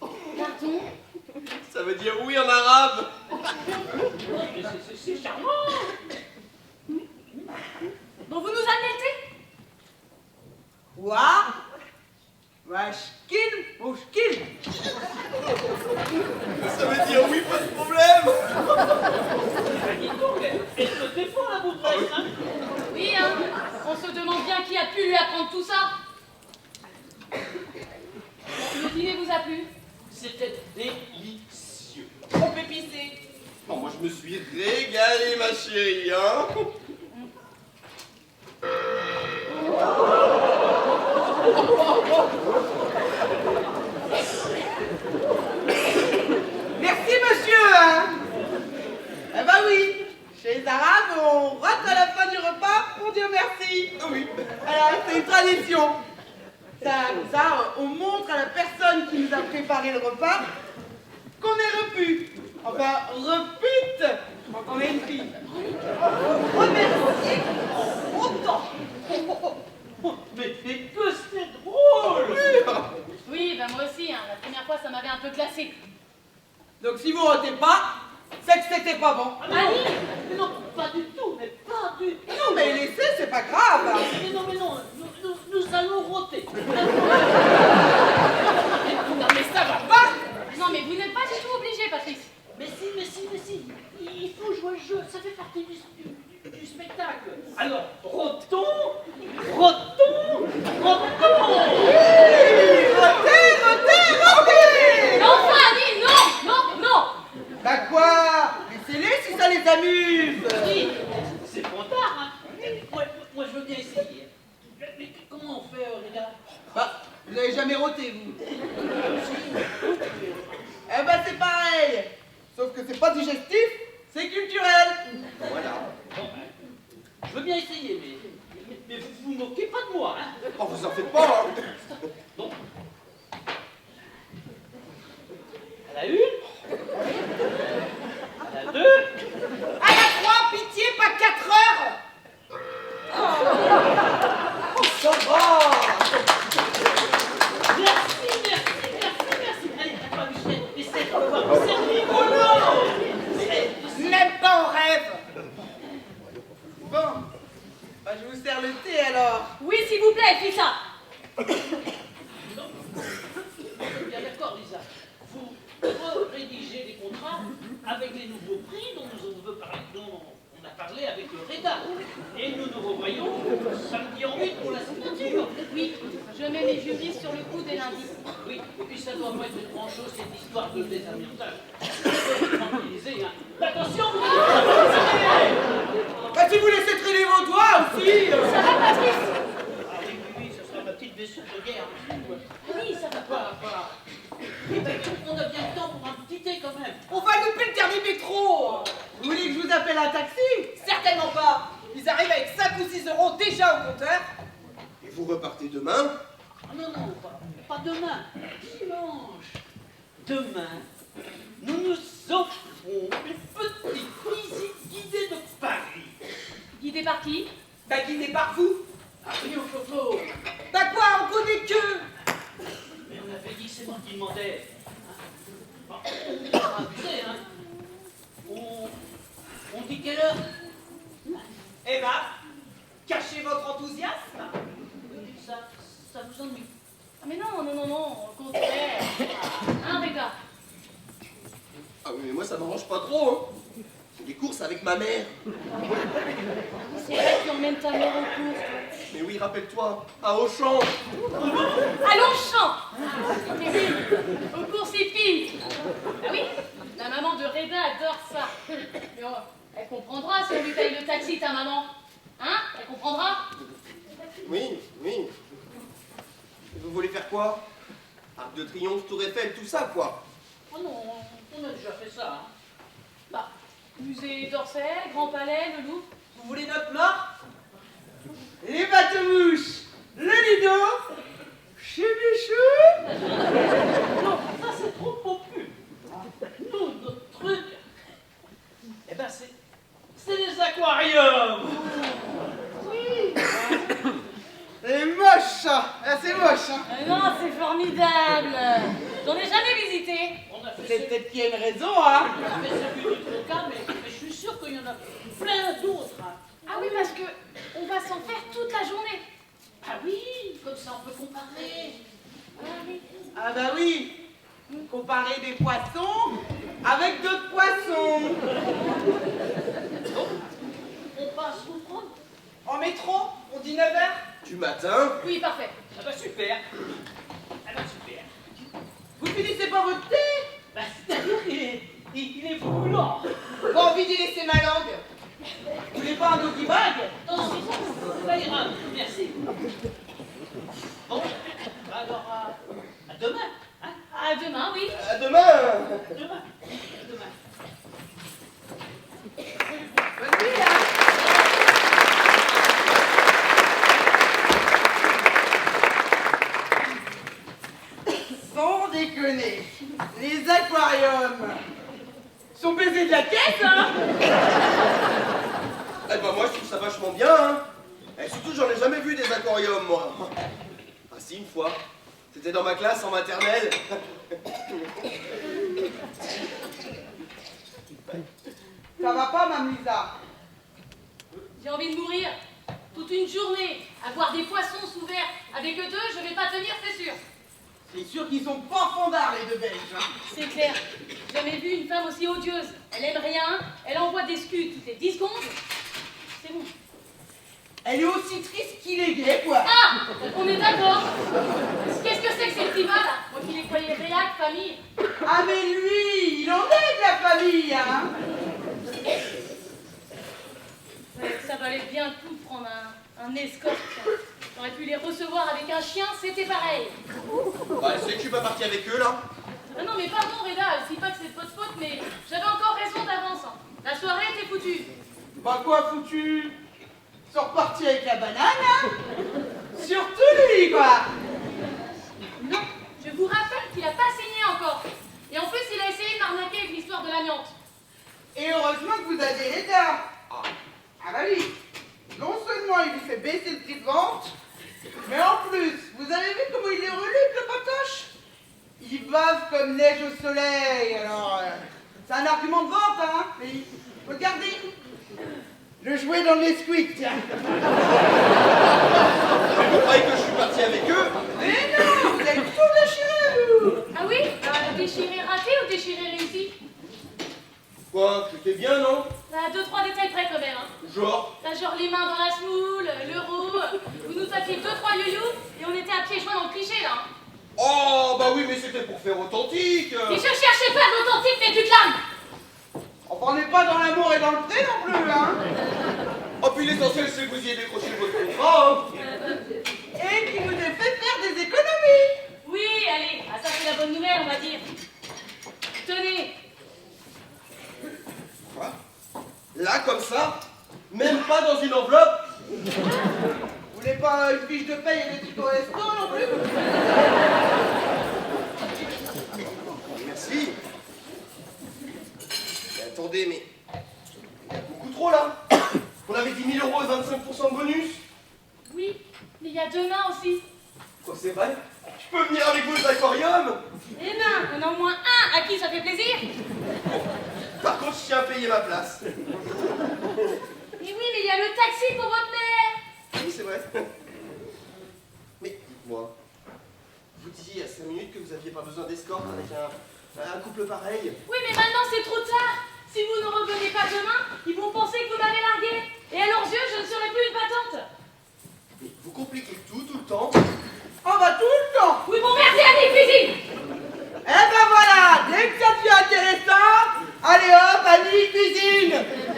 Pardon? Ça veut dire oui en arabe. Mais c'est charmant. Bon, vous nous amenez le thé? Quoi? Vachkin, mouchkin. Ça veut dire oui, pas de problème. Dis donc, elle se défend la bouffesse, hein. Oui, hein. On se demande bien qui a pu lui apprendre tout ça. Le dîner vous a plu? C'était délicieux. On peut pisser. Oh, moi, je me suis régalé, ma chérie, hein. Merci monsieur, hein. Eh ben oui, chez les Arabes, on rate à la fin du repas pour dire merci. Oui. Alors, c'est une tradition. Ça, on montre à la personne qui nous a préparé le repas qu'on est repu. Enfin, repute quand on est une fille. Remercier autant. Mais que c'est drôle. Oui, ben moi aussi, hein. La première fois, ça m'avait un peu glacé. Donc si vous rotez pas, c'est que c'était pas bon. Annie! Mais non, pas du tout, mais pas du tout. Non mais laissez, c'est pas grave. Mais non, nous allons roter. Non mais ça va Non, mais vous n'êtes pas du tout obligé, Patrice. Mais si. Il faut jouer le jeu, ça fait partie du spectacle. Alors, rotons. Mais enfin, Annie, non. Bah quoi? Laissez-les si ça les amuse. Oui, c'est trop tard, hein. Moi, je veux bien essayer. Mais comment on fait, Reda? Bah, vous n'avez jamais roté, vous. Eh ben c'est pareil. Sauf que c'est pas digestif, c'est culturel. Voilà. Bon, je veux bien essayer, mais vous vous moquez pas de moi, hein. Oh, vous en faites pas, hein. Bon. À la 1. À la 2. À la 3, pitié, pas 4 heures. Oh, ça va. Merci. Allez, attends, Michel, essaie de pouvoir me servir. Oh non. Même pas en rêve. Bon, bah, je vous sers le thé alors. Oui, s'il vous plaît, fais ça. Bien d'accord, Lisa. Vous rédigez des contrats avec les nouveaux prix dont on a parlé avec Reda. Et nous revoyons samedi en 8 pour la signature. Oui, je mets mes juristes sur le coup dès lundi. Oui, et puis ça doit pas être grand chose cette histoire de désamiantage. Tranquilliser, hein. Attention, Bah, si vous laissez traîner vos doigts aussi. Ça va, Patrice? Ah oui, ça sera ma petite blessure de guerre. Oui, ça va pas. Voilà. Eh ben, on a bien le temps pour un petit thé quand même. On va louper le dernier métro. Vous voulez que je vous appelle un taxi? Certainement pas. Ils arrivent avec 5 ou 6 euros déjà au compteur. Et vous repartez demain? Ah non, pas demain. Dimanche. Demain, nous nous offrons une petite visite guidée de Paris. Guidé par qui? Bah, guidé par vous. Ah oui, au coco. Bah quoi, on connaît que. Mais on avait dit que c'est moi qui demandais. Bon, on va abuser, hein. On dit quelle heure? Eh bah, cachez votre enthousiasme. Ça vous ennuie. Ah, mais non, au contraire. Hein, Reda? Ah oui, mais moi ça m'arrange pas trop, hein. J'ai des courses avec ma mère. C'est vrai que tu emmènes ta mère aux courses. Mais oui, rappelle-toi, à Auchan. À Longchamp. Aux courses épines. Ah oui, la maman de Reda adore ça. Mais oh, elle comprendra si on lui paye le taxi, ta maman. Hein? Elle comprendra? Oui. Vous voulez faire quoi? Arc de Triomphe, Tour Eiffel, tout ça, quoi. Oh non, on a déjà fait ça, hein. Bah, musée d'Orsay, Grand Palais, le Louvre. Vous voulez notre marque? Les bateaux-mouches, le Lido, chez Michou. Non, ça c'est trop popu. Nous, notre truc, eh ben c'est les aquariums. Oui. C'est moche, ah, c'est moche. Hein. Non, c'est formidable. J'en ai jamais visité. On a fait C'est peut-être qu'il y a une raison, hein. celui du Troca, mais je suis sûr qu'il y en a plein d'autres, hein. Ah oui, parce que on va s'en faire toute la journée. Ah oui, comme ça on peut comparer. Ah oui. Ah bah oui. Comparer des poissons avec d'autres poissons. On passe vous prendre. En métro, on dit 9h. Du matin. Oui, parfait. Ah bah super. Ah bah super. Vous finissez pas votre thé? Bah c'est-à-dire il est brûlant. Pas envie d'y laisser ma langue. Vous voulez pas un doggy bag? Non, ça ira, merci. Bon, alors à demain, hein? À demain, oui. À demain. À demain. À demain. Bonne nuit, hein. Sans déconner, les aquariums sont baisés de la caisse, hein. Eh ben moi je trouve ça vachement bien, hein. Et surtout j'en ai jamais vu des aquariums, moi. Ah si, une fois. C'était dans ma classe en maternelle. Ça va pas, Mme Lisa? J'ai envie de mourir. Toute une journée à voir des poissons sous verre avec eux deux, je vais pas tenir, c'est sûr. C'est sûr qu'ils sont pas fondards, les deux Belges. Hein. C'est clair. Jamais vu une femme aussi odieuse. Elle aime rien, elle envoie des scuds toutes les 10 secondes. C'est bon. Elle est aussi triste qu'il est gay, quoi. Ah, on est d'accord. Qu'est-ce que c'est que ces petits mâles, moi qui les croyais réac, famille. Ah, mais lui, il en est de la famille, hein. Ouais, ça valait bien le coup de prendre un escorte. J'aurais pu les recevoir avec un chien, c'était pareil. Bah, c'est que tu vas partir avec eux, là? Ah non, mais pardon, Reda, je dis pas que c'est de votre faute, mais j'avais encore raison d'avance. Hein. La soirée était foutue. Bah quoi, foutu? Ils sont repartis avec la banane, hein. Surtout lui, quoi. Non, je vous rappelle qu'il a pas signé encore. Et en plus, il a essayé de m'arnaquer avec l'histoire de l'amiante. Et heureusement que vous avez l'État. Ah bah oui. Non seulement il lui fait baisser le prix de vente, mais en plus, vous avez vu comment il est relève le patoche? Il bave comme neige au soleil, alors... c'est un argument de vente, hein. Mais regardez. Le jouet dans les squeaks, tiens. Vous croyez que je suis parti avec eux? Mais non, vous avez tout déchiré, vous. Ah oui, déchiré raté ou déchiré réussi? Quoi? C'était bien, non? Bah, 2-3 détails près quand même. Hein. Genre? T'as genre les mains dans la semoule, l'euro, vous nous faisiez 2-3 youyou et on était à pieds joints dans le cliché là. Hein. Oh, bah oui, mais c'était pour faire authentique. Et je cherchais pas de l'authentique, mais du clame. Enfin, on n'est pas dans l'amour et dans le pré non plus, hein. Oh, puis l'essentiel, c'est que vous ayez décroché votre contrat, hein. Et qui vous a fait faire des économies. Oui, allez, ah, ça c'est la bonne nouvelle, on va dire. Tenez. Quoi? Là, comme ça? Même pas dans une enveloppe? Vous voulez pas une fiche de paye et des trucs au resto non plus? Merci. Mais attendez, mais... il y a beaucoup trop, là. On avait 10 000 € et 25% de bonus. Oui, mais il y a demain aussi. Quoi, c'est vrai? Je peux venir avec vous aux aquariums? Eh ben, on a au moins un à qui ça fait plaisir. Par contre, je tiens à payer ma place. Mais oui, mais il y a le taxi pour votre mère. Oui, c'est vrai. Mais dites-moi, vous disiez il y a 5 minutes que vous n'aviez pas besoin d'escorte avec un couple pareil. Oui, mais maintenant c'est trop tard. Si vous ne revenez pas demain, ils vont penser que vous m'avez largué. Et à leurs yeux, je ne serai plus une battante. Mais vous compliquez tout le temps. Oh bah tout le temps. Oui, bon, merci à des cuisines. Eh ben voilà, dès que ça devient intéressant, allez hop, Annie cuisine.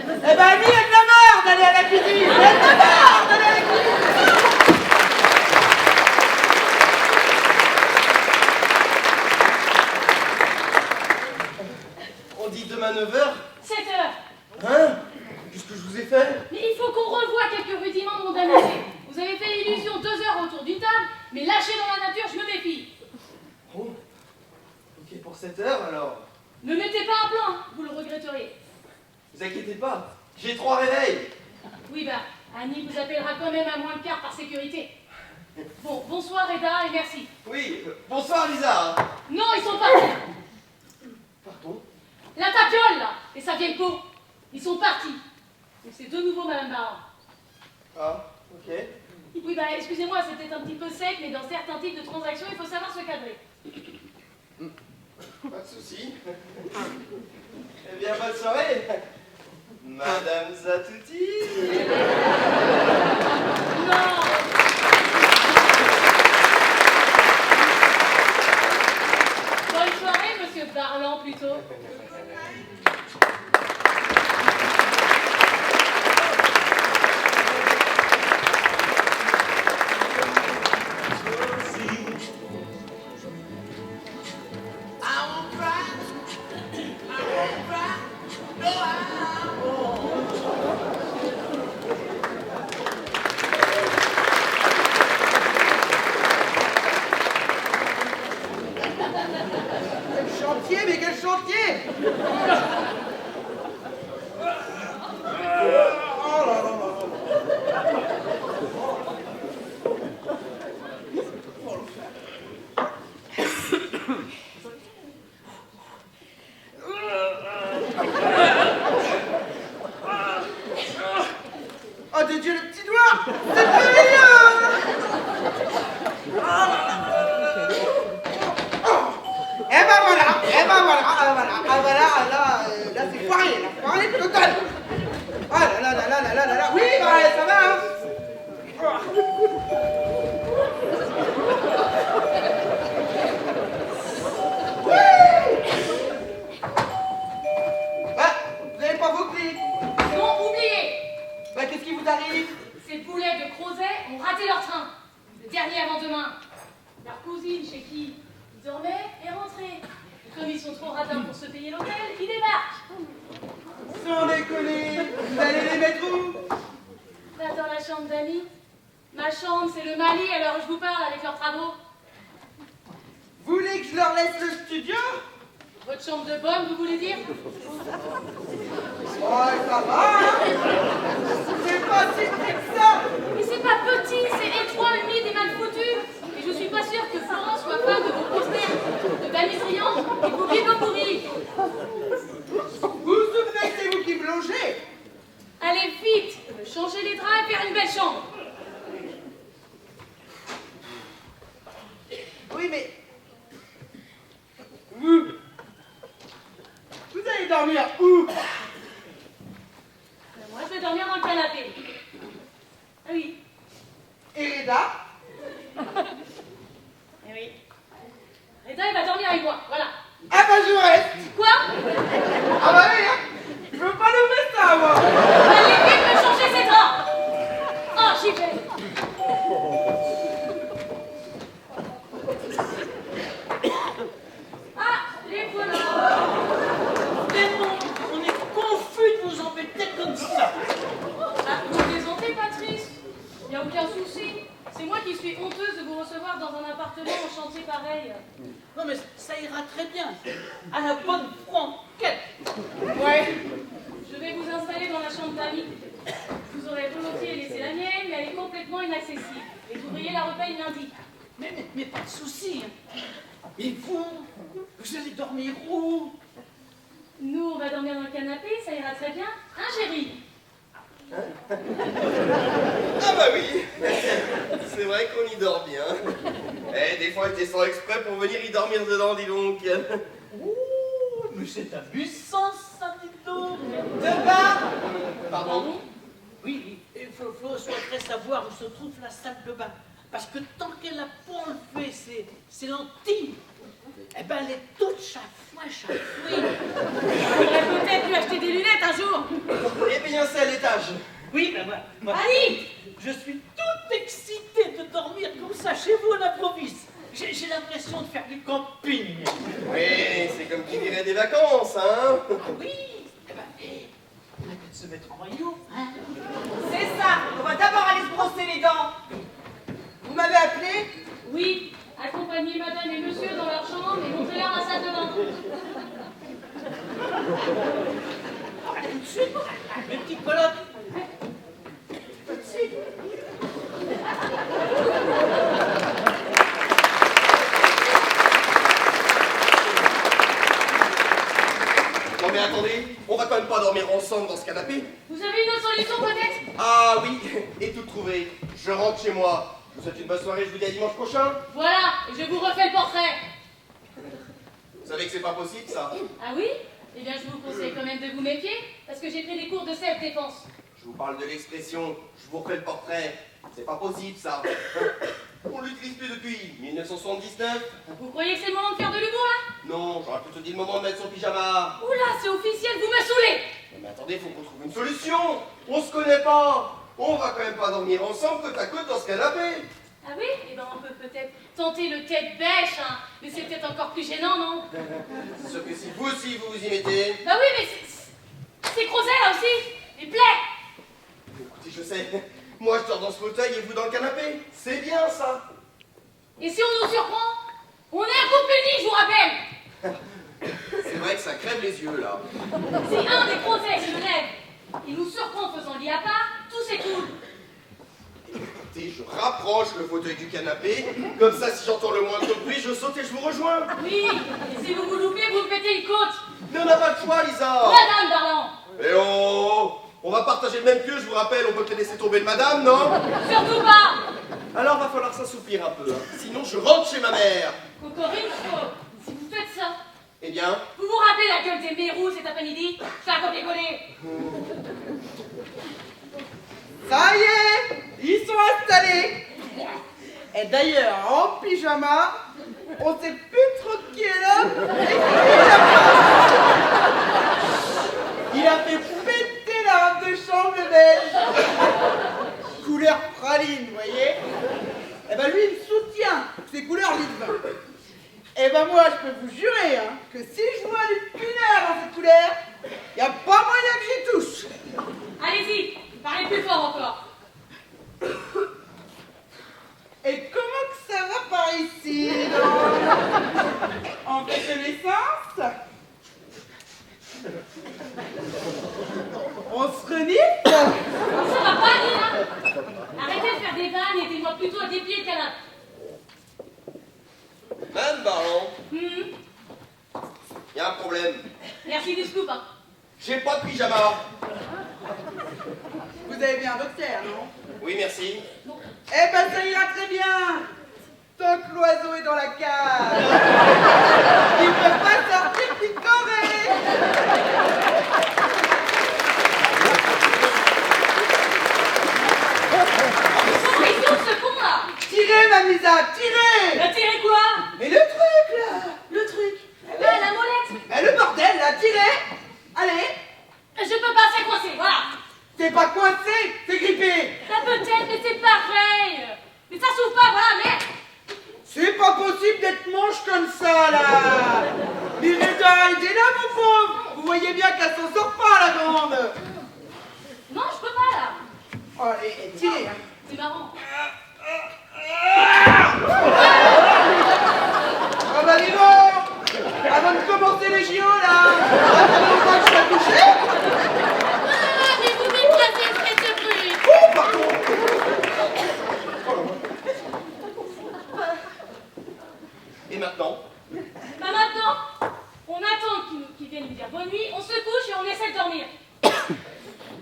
Eh ben Annie, elle en a marre d'aller à la cuisine. Elle en a marre d'aller à la cuisine. On dit demain 9h. 7 heures. Hein? Qu'est-ce que je vous ai fait? Mais il faut qu'on revoie quelques rudiments mondanité. Vous avez fait l'illusion 2 heures autour d'une table, mais lâcher dans la nature, je me méfie. Bon. Ok, pour 7h alors. Ne mettez pas un plan, hein, vous le regretteriez. Vous inquiétez pas, j'ai 3 réveils. Oui, bah, Annie vous appellera quand même à moins de quart par sécurité. Bon, bonsoir Reda et merci. Oui, bonsoir Lisa. Non, ils sont partis. Pardon? La tapiole, là, et sa vieille peau, ils sont partis. Donc c'est de nouveau Madame Baron. Ah, ok. Oui, bah, excusez-moi, c'était un petit peu sec, mais dans certains types de transactions, il faut savoir se cadrer. Pas de soucis. Eh bien, bonne soirée, Madame Zatouti. Non. Bonne soirée, monsieur Barlan, plutôt. Quel chantier, mais quel chantier. Oh de Dieu, le petit doigt. C'est merveilleux. arrive. Ces poulets de Crozet ont raté leur train. Le dernier avant demain. Leur cousine, chez qui ils dormaient, est rentrée. Et comme ils sont trop radins pour se payer l'hôtel, ils débarquent. Sans déconner, vous allez les mettre où? Là, dans la chambre d'amis. Ma chambre, c'est le Mali, alors je vous parle avec leurs travaux. Vous voulez que je leur laisse le studio? Votre chambre de bonne, vous voulez dire? Oh, ça va, hein? C'est pas si petit que ça. Mais c'est pas petit, c'est étroit, humide et mal foutu. Et je suis pas sûre que Florence soit fan de vos posters de Dany Briand et de vos bibelots pourris. Vous vous souvenez que c'est vous qui me logez? Allez vite, changer les draps et faire une belle chambre. Oui, mais... Vous allez dormir où? Moi, je vais dormir dans le canapé. Ah oui. Et Reda? Eh oui. Reda, il va dormir avec moi, voilà. Ah bah je reste. Quoi? Ah bah oui, hein? Je veux pas louper ça, moi. Allez vite me changer ses draps. Oh, j'y vais. Ah, les voilà. Vraiment, on est confus de vous embêter comme ça. Ah, vous plaisantez, Patrice? Il n'y a aucun souci. C'est moi qui suis honteuse de vous recevoir dans un appartement en chantier pareil. Non mais ça ira très bien. À la bonne franquette. Ouais. Je vais vous installer dans la chambre d'amis. Vous aurez volontiers laissé la mienne, mais elle est complètement inaccessible. Les ouvriers la repayent lundi. Mais pas de souci. Et vous allez dormir où? Nous, on va dormir dans le canapé, ça ira très bien. Hein, chérie? Ah bah oui. C'est vrai qu'on y dort bien. Eh, des fois, je descends exprès pour venir y dormir dedans, dis donc. Ouh, mais c'est amusant ça, dis donc. Pardon? Oui, il faut souhaiterait savoir où se trouve la salle de bain. Parce que tant qu'elle n'a pas enlevé ses lentilles, eh ben elle est toute chafouin, chafouine. J'aurais peut-être dû acheter des lunettes un jour. Eh bien, c'est à l'étage. Oui, ben moi, Allez! je suis toute excitée de dormir comme ça chez vous à l'improviste. J'ai l'impression de faire du camping. Oui, c'est comme qui dirait des vacances, hein? Oui, eh ben, on va peut-être se mettre en maillot, hein? C'est ça. On va d'abord aller se brosser les dents. Vous m'avez appelé? Oui, accompagnez madame et monsieur dans leur chambre et montrez-leur la salle de bain. Tout de suite, mes petits colocs. Tout de suite. Non mais attendez, on va quand même pas dormir ensemble dans ce canapé. Vous avez une autre solution peut-être? Ah oui, et tout trouvé. Je rentre chez moi. Je vous souhaite une bonne soirée, je vous dis à dimanche prochain. Voilà, et je vous refais le portrait. Vous savez que c'est pas possible, ça? Ah oui? Eh bien, je vous conseille quand même de vous méfier, parce que j'ai pris des cours de self-défense. Je vous parle de l'expression, je vous refais le portrait. C'est pas possible, ça. On l'utilise plus depuis 1979. Vous croyez que c'est le moment de faire de l'humour, là? Non, j'aurais plutôt dit le moment de mettre son pyjama. Oula, c'est officiel, vous me saoulez! Mais attendez, faut qu'on trouve une solution. On se connaît pas. On va quand même pas dormir ensemble côte à côte dans ce canapé. Ah oui? Eh bien, on peut peut-être tenter le tête bêche, hein. Mais c'est peut-être encore plus gênant, non? C'est sûr que si vous aussi vous vous y mettez. Bah oui, mais c'est Crozet, là aussi! Il plaît! Écoutez, je sais. Moi je dors dans ce fauteuil et vous dans le canapé. C'est bien ça. Et si on nous surprend? On est un couple uni, je vous rappelle! C'est vrai que ça crève les yeux là. Si un des Crozet se lève, il nous surprend en faisant lit à part, tout s'écoule. Écoutez, je rapproche le fauteuil du canapé. Comme ça, si j'entends le moindre bruit, je saute et je vous rejoins. Oui, et si vous vous loupez, vous me pétez une côte. Mais on n'a pas le choix, Lisa. Madame Darlan! Et on va partager le même pieu, je vous rappelle, on peut te laisser tomber le madame, non? Surtout pas! Alors va falloir s'assoupir un peu, hein. Sinon je rentre chez ma mère. Cocorincho, si vous faites ça, Eh bien, vous vous rappelez la gueule des mérous cet après-midi? Ça a copié-collé. Ça y est, ils sont installés. Et d'ailleurs, en pyjama, on sait plus trop qui est l'homme et qui est la femme. Il a fait péter la robe de chambre belge. couleur praline, vous voyez? Eh ben lui, il soutient ces couleurs lit de vin. Eh ben moi, je peux vous jurer hein, que si je vois du pinard dans cette couleur, y a pas moyen que j'y touche. Allez-y, parlez plus fort encore. Et comment que ça va par ici, donc? On fait connaissance? On se renifle? Ça va pas, Nina. Arrêtez de faire des vannes et aidez-moi plutôt à déplier le canapé. Madame Baron, Hum, y a un problème. Merci du scoop, hein. J'ai pas de pyjama. Vous avez bien un boxer, non? Oui, merci. Eh ben ça ira très bien. Tant que l'oiseau est dans la cage, il ne peut pas sortir picorer. Ils sont idiot, ce con, là. Tirez, Mamisa, tirez. Va tirer quoi? Mais le truc, là, le truc. La molette. Mais le bordel, là, tirez. Allez. Je peux pas, c'est coincé, voilà. C'est pas coincé, c'est grippé. Ça peut-être, mais c'est pareil. Mais ça s'ouvre pas, voilà, merde. C'est pas possible d'être manche comme ça, là. Miranda, aidez-la, mon pauvre. Vous voyez bien qu'elle s'en sort pas, la grande. Non, je peux pas, là. Oh, allez, tirez, hein. C'est marrant. Ah bah dis donc. Avant de commencer les JO, là, attendez pas que je sois touché. Ah, mais vous m'écrasez, espèce de brute. Oh, pardon. Et maintenant? Bah maintenant, on attend qu'ils viennent nous dire bonne nuit, on se couche et on essaie de dormir.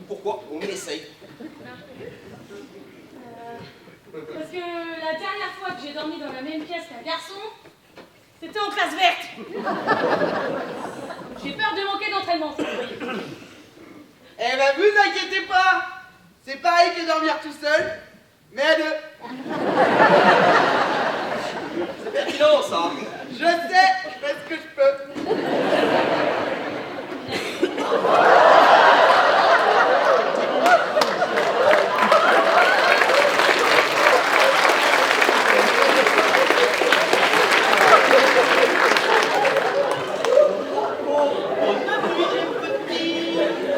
Pourquoi on essaye? Parce que la dernière fois que j'ai dormi dans la même pièce qu'un garçon, c'était en classe verte. J'ai peur de manquer d'entraînement, ça, vous voyez. Eh ben, vous inquiétez pas. C'est pareil que dormir tout seul, mais à deux. C'est pertinent, ça. Je sais, je fais ce que je peux.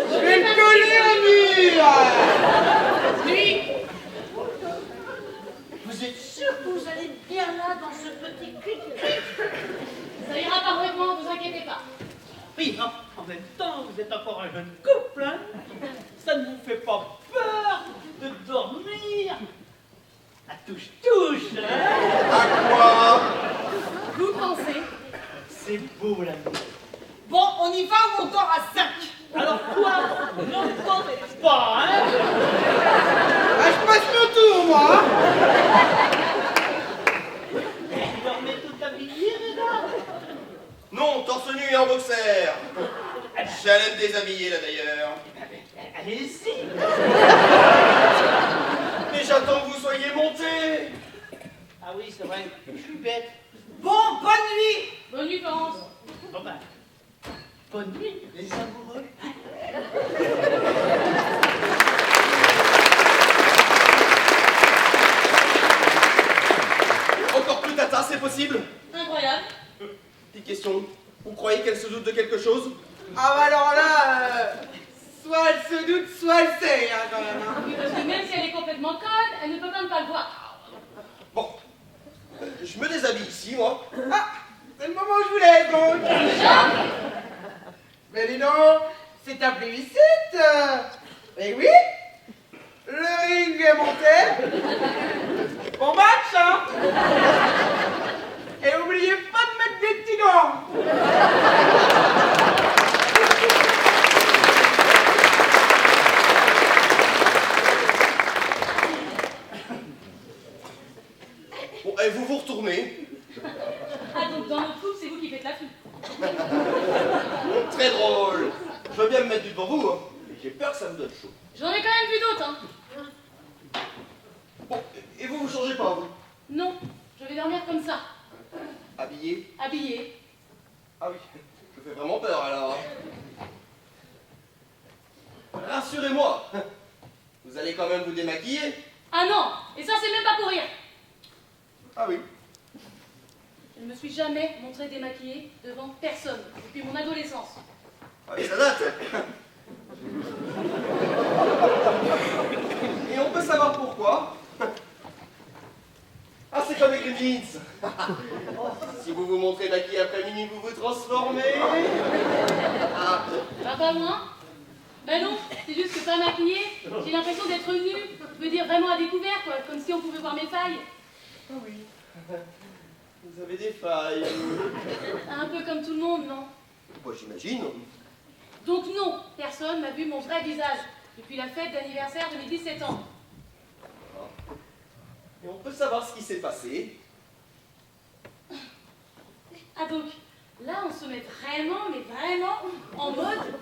Je vais le coller au mur. Vous êtes sûr que vous allez bien là dans ce petit cul-cul? Ça ira parfaitement, vous inquiétez pas. Oui, en même temps, vous êtes encore un jeune couple, hein? Ça ne vous fait pas peur de dormir à touche-touche, hein? À quoi? Vous pensez? C'est beau, la nuit. Bon, on y va ou on dort à 5? Alors toi, ne tente pas, hein? Ah, je passe mon tour, moi. Vous dormez tout habillé, mesdames? Non, torse nu et en boxer. J'allais me déshabiller, là, d'ailleurs. Allez-y. Mais j'attends que vous soyez montés. Ah oui, c'est vrai, je suis bête. Bon, bonne nuit. Bonne nuit, Florence. Bon ben, bonne nuit, les amoureux. Encore plus d'attas, c'est possible? Incroyable. Petite question. Vous croyez qu'elle se doute de quelque chose? Ah bah alors là, soit elle se doute, soit elle sait, hein, quand même. Hein. Oui, parce que même si elle est complètement conne, elle ne peut pas ne pas le voir. Bon. Je me déshabille ici, moi. Ah, c'est le moment où je vous laisse, donc. Mais dis donc, c'est un plébiscite. Eh oui, le ring est monté. Bon match, hein. Et oubliez pas de mettre des petits gants. Bon, et vous vous retournez. Ah, donc dans notre couple, c'est vous qui faites la fille. Très drôle. Je veux bien me mettre devant vous, hein. Mais j'ai peur que ça me donne chaud. J'en ai quand même vu d'autres, hein. Bon, et vous, vous changez pas, vous? Non, je vais dormir comme ça, Habillé? habillée. Ah oui, je fais vraiment peur, alors. Rassurez-moi. Vous allez quand même vous démaquiller? Ah non, et ça c'est même pas pour rire. Ah oui. Je ne me suis jamais montrée démaquillée devant personne depuis mon adolescence. Ah mais ça date. Et on peut savoir pourquoi. Ah, c'est comme les Green Jeans. Si vous vous montrez maquillé après minuit, vous vous transformez. Ah. Pas moins. Ben non, c'est juste que pas maquillée, j'ai l'impression d'être nue. Je veux dire vraiment à découvert, quoi, comme si on pouvait voir mes failles. Ah oui. Vous avez des failles. Un peu comme tout le monde, non? Bah, j'imagine. Donc non, personne n'a vu mon vrai visage depuis la fête d'anniversaire de mes 17 ans. Et on peut savoir ce qui s'est passé. Ah donc, là on se met vraiment, mais vraiment, en mode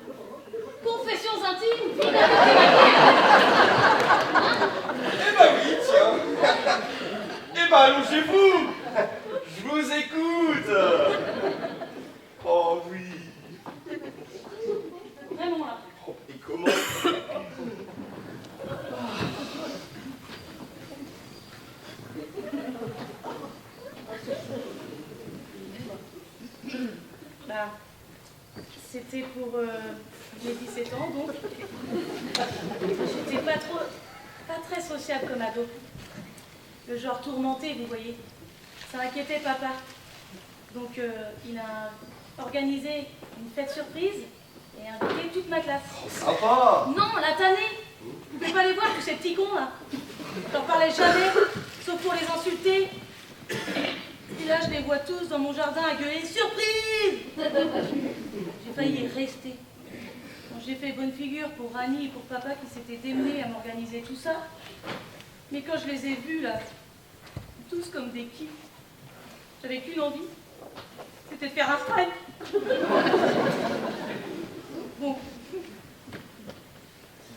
confessions intimes, vie d'un Eh ben oui, tiens. Eh ben allongez-vous. Je vous écoute. Oh oui. Vraiment là. Oh, et comment? Bah, c'était pour mes 17 ans, donc. J'étais pas très sociable comme ado. Le genre tourmenté, vous voyez. Ça inquiétait papa. Donc, il a organisé une fête surprise et invité toute ma classe. Oh, sympa. Non, la tannée. Vous pouvez pas les voir, tous ces petits cons, là. Je leur parlais jamais, sauf pour les insulter. Et là, je les vois tous dans mon jardin à gueuler « Surprise !» J'ai failli y rester. Bon, j'ai fait bonne figure pour Rani et pour papa qui s'étaient démenés à m'organiser tout ça. Mais quand je les ai vus, là, tous comme des kiffs, j'avais qu'une envie, c'était de faire un strike. Bon,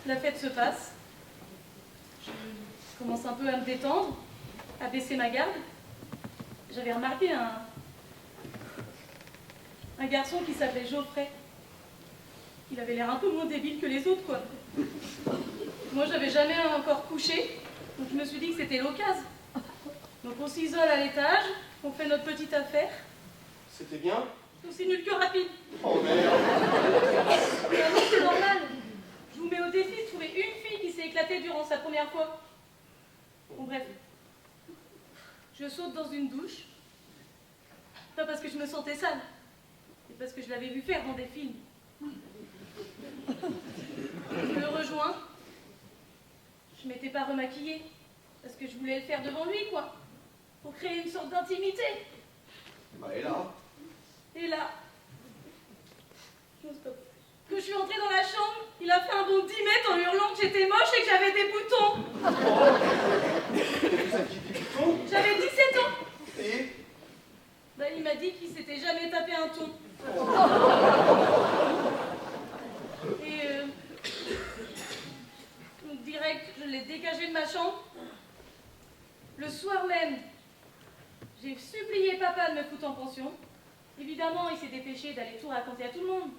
la fête se passe. Je commence un peu à me détendre, à baisser ma garde. J'avais remarqué un garçon qui s'appelait Geoffrey. Il avait l'air un peu moins débile que les autres, quoi. Moi, j'avais jamais encore couché, donc je me suis dit que c'était l'occasion. Donc on s'isole à l'étage, on fait notre petite affaire. C'était bien? Aussi nul que rapide. Oh merde. Mais non, c'est normal. Je vous mets au défi de trouver une fille qui s'est éclatée durant sa première fois. Bon, bref. Je saute dans une douche. Pas parce que je me sentais sale, mais parce que je l'avais vu faire dans des films. Je le rejoins. Je m'étais pas remaquillée, parce que je voulais le faire devant lui, quoi. Pour créer une sorte d'intimité. Bah et là? Et là, que je suis entrée dans la chambre, il a fait un bond de 10 mètres en hurlant que j'étais moche et que j'avais des boutons. Vous aviez des boutons? J'avais 17 ans. Et? Bah, il m'a dit qu'il s'était jamais tapé un ton. Et donc direct, je l'ai dégagé de ma chambre. Le soir même, j'ai supplié papa de me foutre en pension. Évidemment, il s'est dépêché d'aller tout raconter à tout le monde.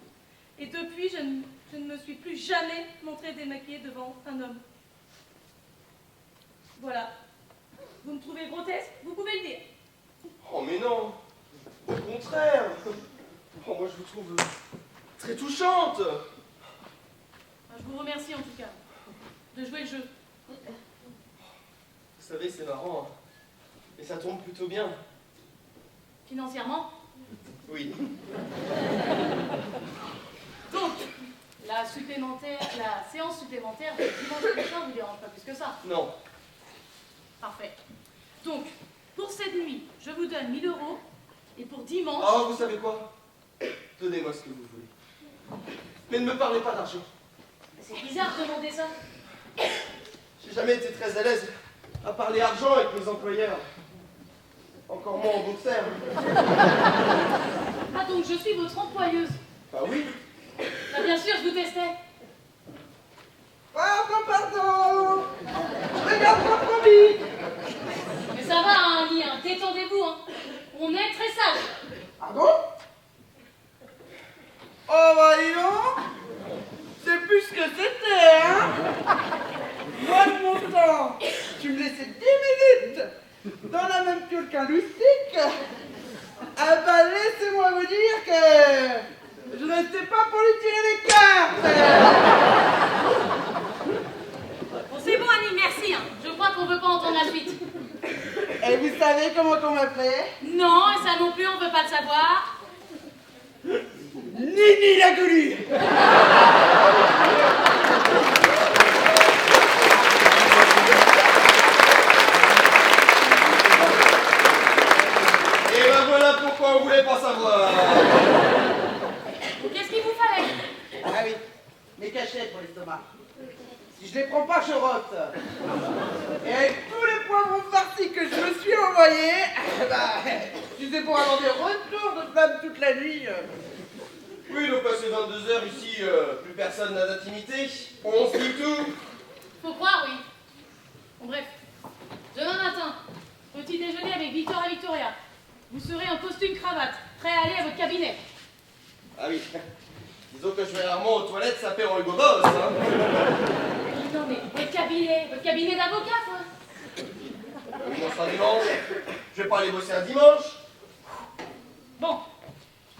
Et depuis, je ne me suis plus jamais montrée démaquillée devant un homme. Voilà. Vous me trouvez grotesque? Vous pouvez le dire. Oh mais non. Au contraire. Oh, moi je vous trouve très touchante. Je vous remercie en tout cas de jouer le jeu. Vous savez, c'est marrant. Et ça tombe plutôt bien. Financièrement. Oui. Donc, la séance supplémentaire de dimanche prochain vous dérange pas plus que ça. Non. Parfait. Donc, pour cette nuit, je vous donne 1 000 €. Et pour dimanche... Oh, vous savez quoi? Donnez-moi ce que vous voulez. Mais ne me parlez pas d'argent. C'est bizarre de demander ça. J'ai jamais été très à l'aise à parler argent avec mes employeurs. Encore moins en boxer. Ah, donc je suis votre employeuse. Bah oui. Bah, bien sûr, je vous testais. Pardon, pardon. Je regarde mon promis. Mais ça va, hein, Annie, hein, détendez-vous, hein. On est très sage. Ah bon? Oh, bah dis donc. C'est plus ce que c'était, hein? Moi, de mon temps, tu me Vous savez comment on m'appelait? Non, et ça non plus, on veut pas le savoir. Nini la Goulue. Et ben voilà pourquoi on voulait pas savoir. Qu'est-ce qu'il vous fallait? Ah oui, mes cachettes pour l'estomac. Si je les prends pas, je rote. Et avec tous les poivrons farcis que je me suis envoyés, tu sais, pour avoir des retours de flamme toute la nuit. Oui, donc passé 22 heures ici, plus personne n'a d'intimité. On se dit tout. Faut croire, oui. Bon, bref. Demain matin, petit déjeuner avec Victor et Victoria. Vous serez en costume cravate, prêt à aller à votre cabinet. Ah oui. Disons que je vais rarement aux toilettes saper en Hugo Boss, hein. Non, mais votre cabinet d'avocat, quoi. Dimanche un dimanche. Je vais pas aller bosser un dimanche. Bon,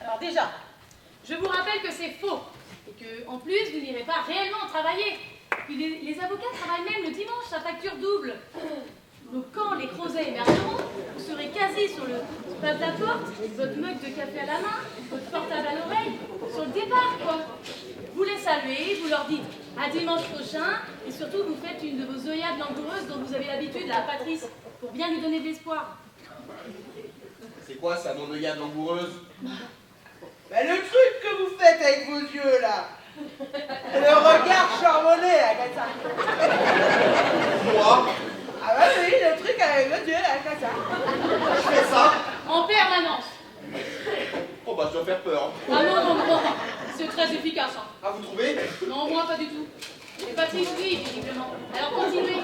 alors déjà, je vous rappelle que c'est faux. Et que, en plus, vous n'irez pas réellement travailler. Puis les avocats travaillent même le dimanche, ça facture double. Donc quand les Crozet émergeront, vous serez quasi sur le pas de la porte, avec votre mug de café à la main, votre portable à l'oreille, sur le départ, quoi. Vous les saluez, vous leur dites à dimanche prochain, et surtout vous faites une de vos œillades langoureuses dont vous avez l'habitude, la Patrice, pour bien lui donner de l'espoir. C'est quoi ça, mon œillade langoureuse? Bah, le truc que vous faites avec vos yeux, là. Le regard charbonné, Agatha. Moi? Ah bah oui, le truc avec vos yeux, Agatha. Je fais ça? En permanence. Oh bah je dois faire peur. Ah non, non, non, c'est très efficace. Hein. Ah, vous trouvez? Non, moi pas du tout. Et Patrice, oui, visiblement. Alors continuez.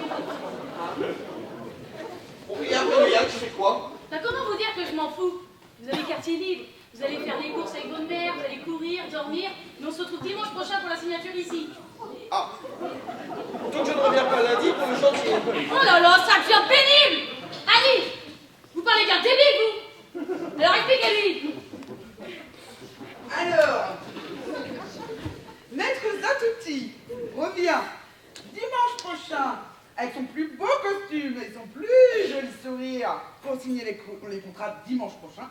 Bon, et après l'œillade, je fais quoi? Bah, comment vous dire que je m'en fous? Vous avez quartier libre, vous allez faire les courses avec votre mère, vous allez courir, dormir, mais on se retrouve dimanche prochain pour la signature ici. Ah. Donc je ne reviens pas lundi pour le chantier. Oh là là, ça devient pénible! Ali! Vous parlez bien débile, vous! Alors expliquez-lui! Alors, Maître Zatouti revient dimanche prochain avec son plus beau costume et son plus joli sourire pour signer les contrats dimanche prochain.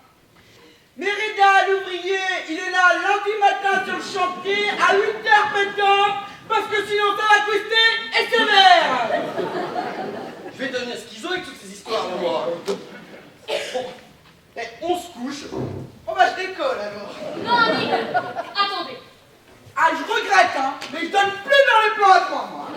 Mérida, l'ouvrier, il est là lundi matin sur le chantier à 8h pétant parce que sinon ça va coûter et sévère. Je vais devenir schizo avec toutes ces histoires, moi. Bon. Eh, on se couche. Oh bah je décolle alors. Non, Annie! Attendez! Ah, je regrette, hein, mais je donne plus dans les plans à toi, moi.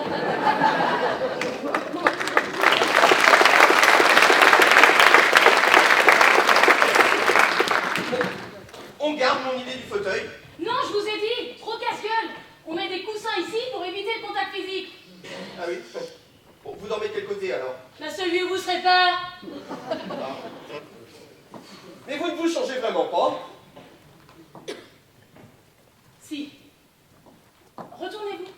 On garde mon idée du fauteuil. Non, je vous ai dit, trop casse-gueule! On met des coussins ici pour éviter le contact physique. Ah oui. Bon, vous dormez de quel côté alors? Là, celui où vous serez pas. Mais vous ne vous changez vraiment pas. Si. Retournez-vous.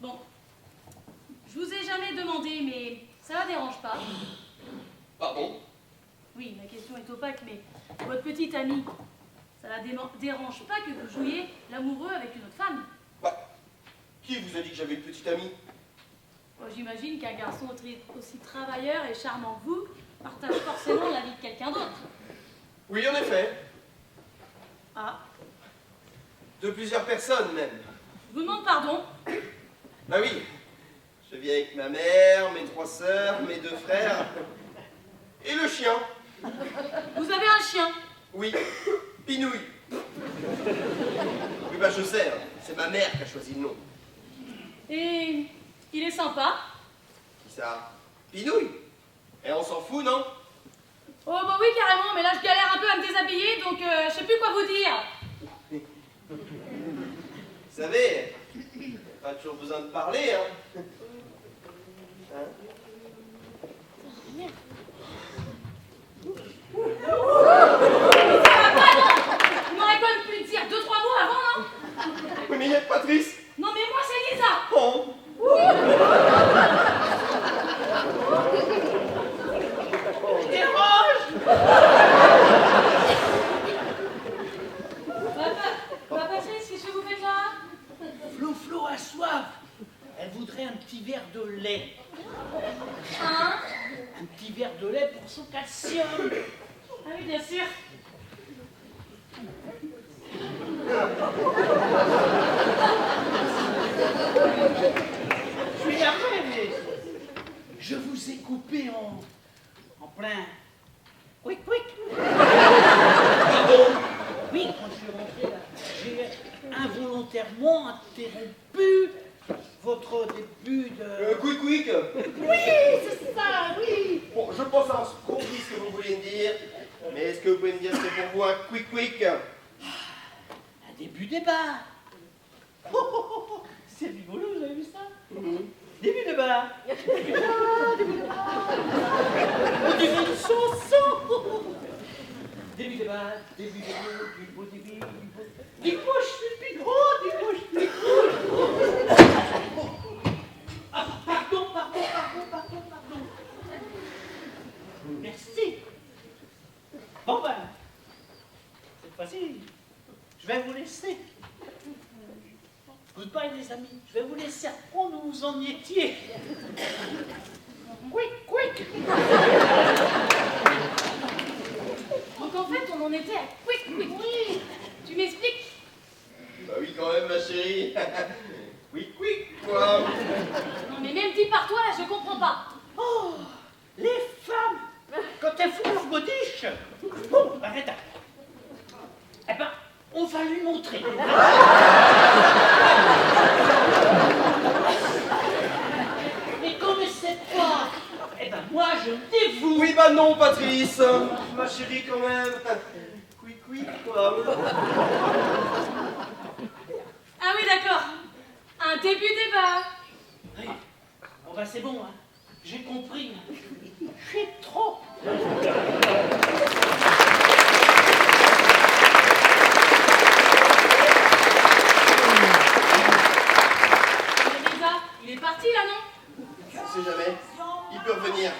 Bon. Je vous ai jamais demandé, mais ça la dérange pas. Pardon? Oui, la question est opaque, mais votre petite amie, ça la dérange pas que vous jouiez l'amoureux avec une autre femme? Bah, qui vous a dit que j'avais une petite amie? Bon, j'imagine qu'un garçon aussi travailleur et charmant que vous partage forcément la vie de quelqu'un d'autre. Oui, en effet. Ah, De plusieurs personnes même. je vous demande pardon. Bah oui. Je vis avec ma mère, mes 3 sœurs, mes 2 frères. Et le chien. Vous avez un chien. Oui. Pinouille. Oui, bah je sais, hein. C'est ma mère qui a choisi le nom. Et il est sympa. Qui ça? Pinouille. Et on s'en fout, non? Oh bah oui, carrément, mais là je galère un peu à me déshabiller, donc je sais plus quoi vous dire. Vous savez, pas toujours besoin de parler, hein. Ça va pas, non? Vous m'aurez quand même pu dire 2-3 mots avant, non? Oui, mais il y a Patrice. Non mais moi c'est Lisa. Oh. Papa, Patrice, qu'est-ce que vous faites là? Flo a soif. de lait. Hein? Un petit verre de lait pour son calcium. Ah oui, bien sûr. Je suis navré, mais je vous ai coupé en plein quick. Pardon. Oui, quand je suis rentré là, j'ai involontairement interrompu votre début de... Quick. Oui, c'est ça, oui. Bon, je pense avoir compris ce que vous vouliez me dire. Mais est-ce que vous pouvez me dire ce que pour vous un quick? Un début débat. C'est rigolo, vous avez vu ça? Début débat. Début débat. On dirait une chanson. Début débat, du beau début, du gauche, du gros. Ah, pardon. Merci. Bon ben, cette fois-ci, je vais vous laisser. Goodbye les amis, je vais vous laisser apprendre où vous en étiez. Quick. Donc en fait, on en était à quick. Oui. Tu m'expliques? Bah oui, quand même, ma chérie. Quick, quoi. Non mais même dit par toi, là, je comprends pas. Oh, les femmes, quand elles font leur godiche, bon, arrête. Eh ben, on va lui montrer. Et comme elle sait pas, eh ben moi je me dévoue. Oui, bah non, Patrice. Ma chérie, quand même. Quick, quoi. Ah oui, d'accord. Un début débat. Oui. Bon ben c'est bon, hein. J'ai compris. Je suis trop. Mais Lisa, il est parti là, non? On sait jamais. Il peut revenir.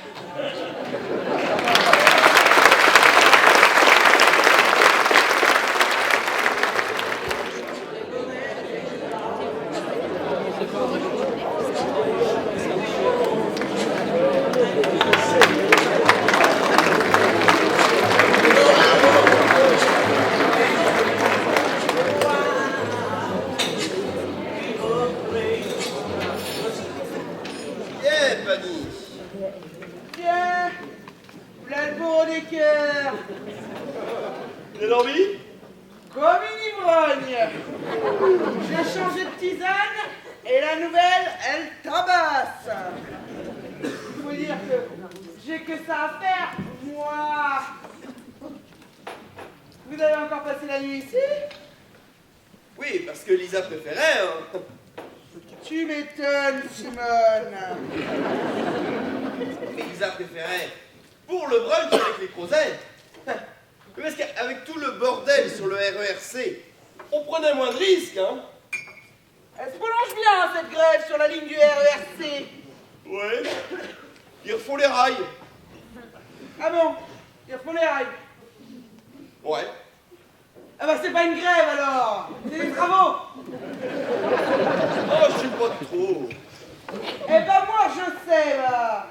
Tiens, voilà le beau des cœurs. Vous avez envie? Comme une ivrogne. J'ai changé de tisane et la nouvelle, elle tabasse. Il faut dire que j'ai que ça à faire, moi. Vous avez encore passé la nuit ici? Oui, parce que Lisa préférait, hein. Tu m'étonnes, Simone. Mais Lisa préférait pour le brunch avec les Crozets. Parce qu'avec tout le bordel sur le RERC, on prenait moins de risques, hein. Elle se prolonge bien, cette grève sur la ligne du RERC. Ouais. Ils refont les rails. Ah bon? Ils refont les rails. Ouais. Ah bah c'est pas une grève alors, c'est des travaux. Oh, je sais pas trop. Eh ben moi je sais là.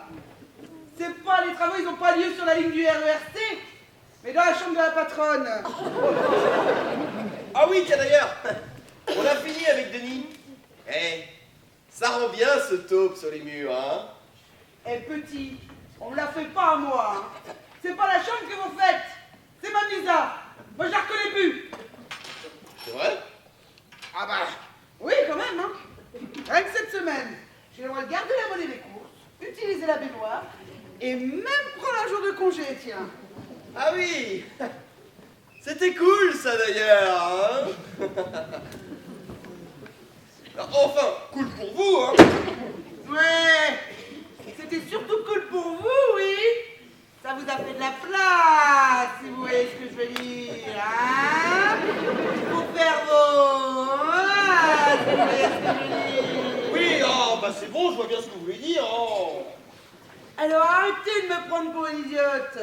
C'est pas les travaux, ils ont pas lieu sur la ligne du RERC, mais dans la chambre de la patronne. Ah oui, tiens d'ailleurs, on a fini avec Denis. Eh, ça rend bien ce taupe sur les murs, hein. Eh petit, on me la fait pas moi. Hein. C'est pas la chambre que vous faites, c'est ma Lisa. Moi je la reconnais plus. C'est vrai? Ah bah oui quand même hein. Rien que cette semaine, j'ai le droit de garder la monnaie des courses, utiliser la baignoire et même prendre un jour de congé, tiens. Ah oui. C'était cool ça d'ailleurs, hein. Enfin, cool pour vous, hein. Ouais, c'était surtout cool pour vous, oui. Ça vous a fait de la place, si vous voyez ce que je veux dire, hein. Pour faire vos... Ah, si vous voyez ce que je veux dire. Oui, oh, bah c'est bon, je vois bien ce que vous voulez dire, oh. Alors arrêtez de me prendre pour une idiote.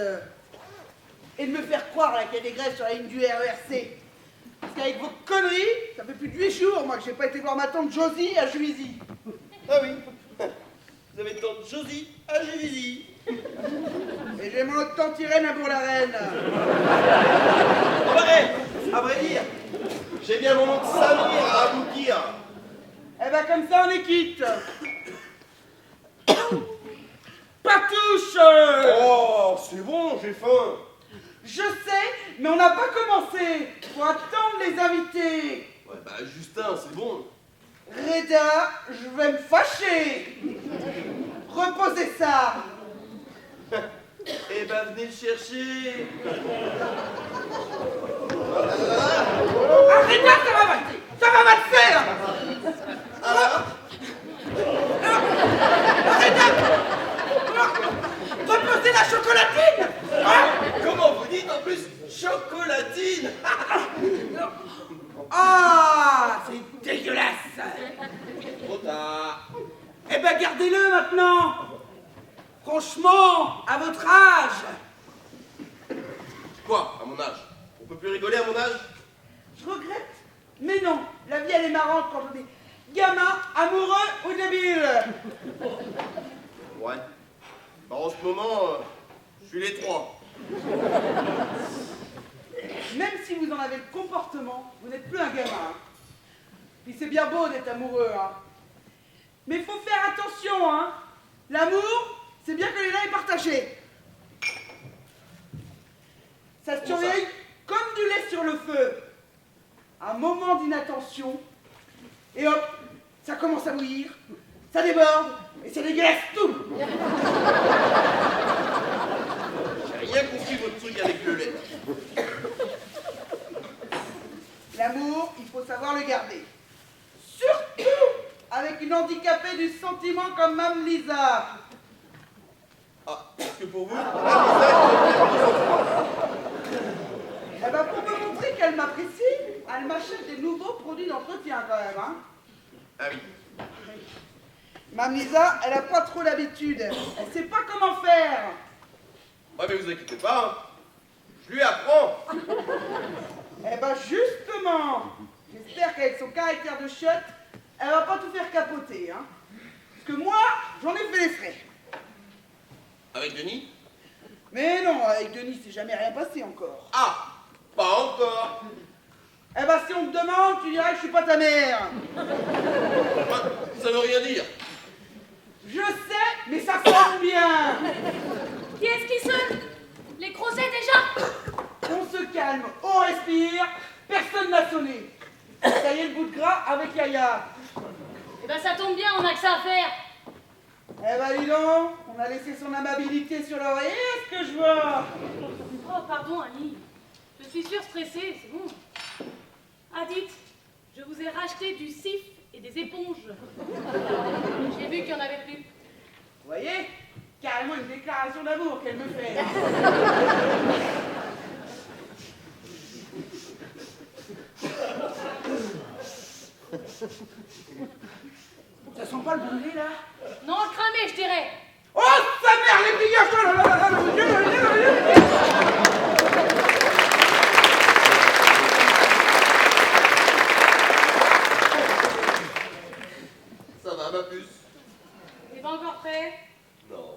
Et de me faire croire là, qu'il y a des grèves sur la ligne du RERC. Parce qu'avec vos conneries, ça fait plus de 8 jours, moi, que j'ai pas été voir ma tante Josie à Juvisy. Ah oui. Vous avez tante Josie à Gévisy. Et j'ai mon tante Irène à Bourg-la-Reine. Oh bah, à vrai dire, j'ai bien mon oncle Samir à Aboukir. Eh ben comme ça on est quitte. Patouche. Oh, c'est bon, j'ai faim. Je sais, mais on n'a pas commencé. Faut attendre les invités. Ouais, bah, Justin, c'est bon. Reda, je vais me fâcher. Reposez ça. Eh ben, venez le chercher. Reda, ça va mal faire. Ah, Reposez la chocolatine. Hein? comment vous dites en plus chocolatine? Ah, c'est dégueulasse. Trop tard. Eh ben gardez-le maintenant. Franchement, à votre âge. Quoi, à mon âge? On peut plus rigoler à mon âge? Je regrette. Mais non, la vie elle est marrante quand on est gamin, amoureux ou débile. Ouais. Bah, en ce moment, je suis les trois. Même si vous en avez le comportement, vous n'êtes plus un gamin. Hein. Puis c'est bien beau d'être amoureux, hein. Mais il faut faire attention, hein. L'amour, c'est bien que les là est partagé. Ça se Comment ça? surveille comme du lait sur le feu. Un moment d'inattention, et hop, ça commence à bouillir, ça déborde, et c'est dégueulasse tout. J'ai rien compris votre truc avec le lait. L'amour, il faut savoir le garder. Surtout avec une handicapée du sentiment comme Mme Lisa. Ah, parce que pour vous, Eh ben pour me montrer qu'elle m'apprécie, elle m'achète des nouveaux produits d'entretien quand même, hein. ah oui. Mme Lisa, elle a pas trop l'habitude. Elle sait pas comment faire. Ouais, mais vous inquiétez pas, hein. Je lui apprends. Eh ben justement, j'espère qu'avec son caractère de chiotte, elle va pas tout faire capoter, hein. Parce que moi, j'en ai fait les frais. Avec Denis? Mais non, avec Denis, c'est jamais rien passé encore. Ah, pas encore. Eh ben si on te demande, tu diras que je suis pas ta mère. Bah, ça veut rien dire. Je sais, mais ça sonne bien. Qui est-ce qui sonne? Les Crozets déjà? On se calme, on respire, personne n'a sonné. Ça y est, le bout de gras avec Yaya. Eh ben ça tombe bien, on a que ça à faire. Eh ben dis donc, on a laissé son amabilité sur l'oreiller, est-ce que je vois? Oh pardon Annie, je suis surstressée, c'est bon. Ah dites, je vous ai racheté du sif et des éponges. J'ai vu qu'il y en avait plus. Vous voyez? Carrément une déclaration d'amour qu'elle me fait. Ça sent pas le brûlé là? Non, cramé, je dirais. Oh sa mère, les brioches! Oh là là là là, mon Dieu, mon Dieu, mon Dieu. Ça va, ma puce? T'es pas encore prêt? Non.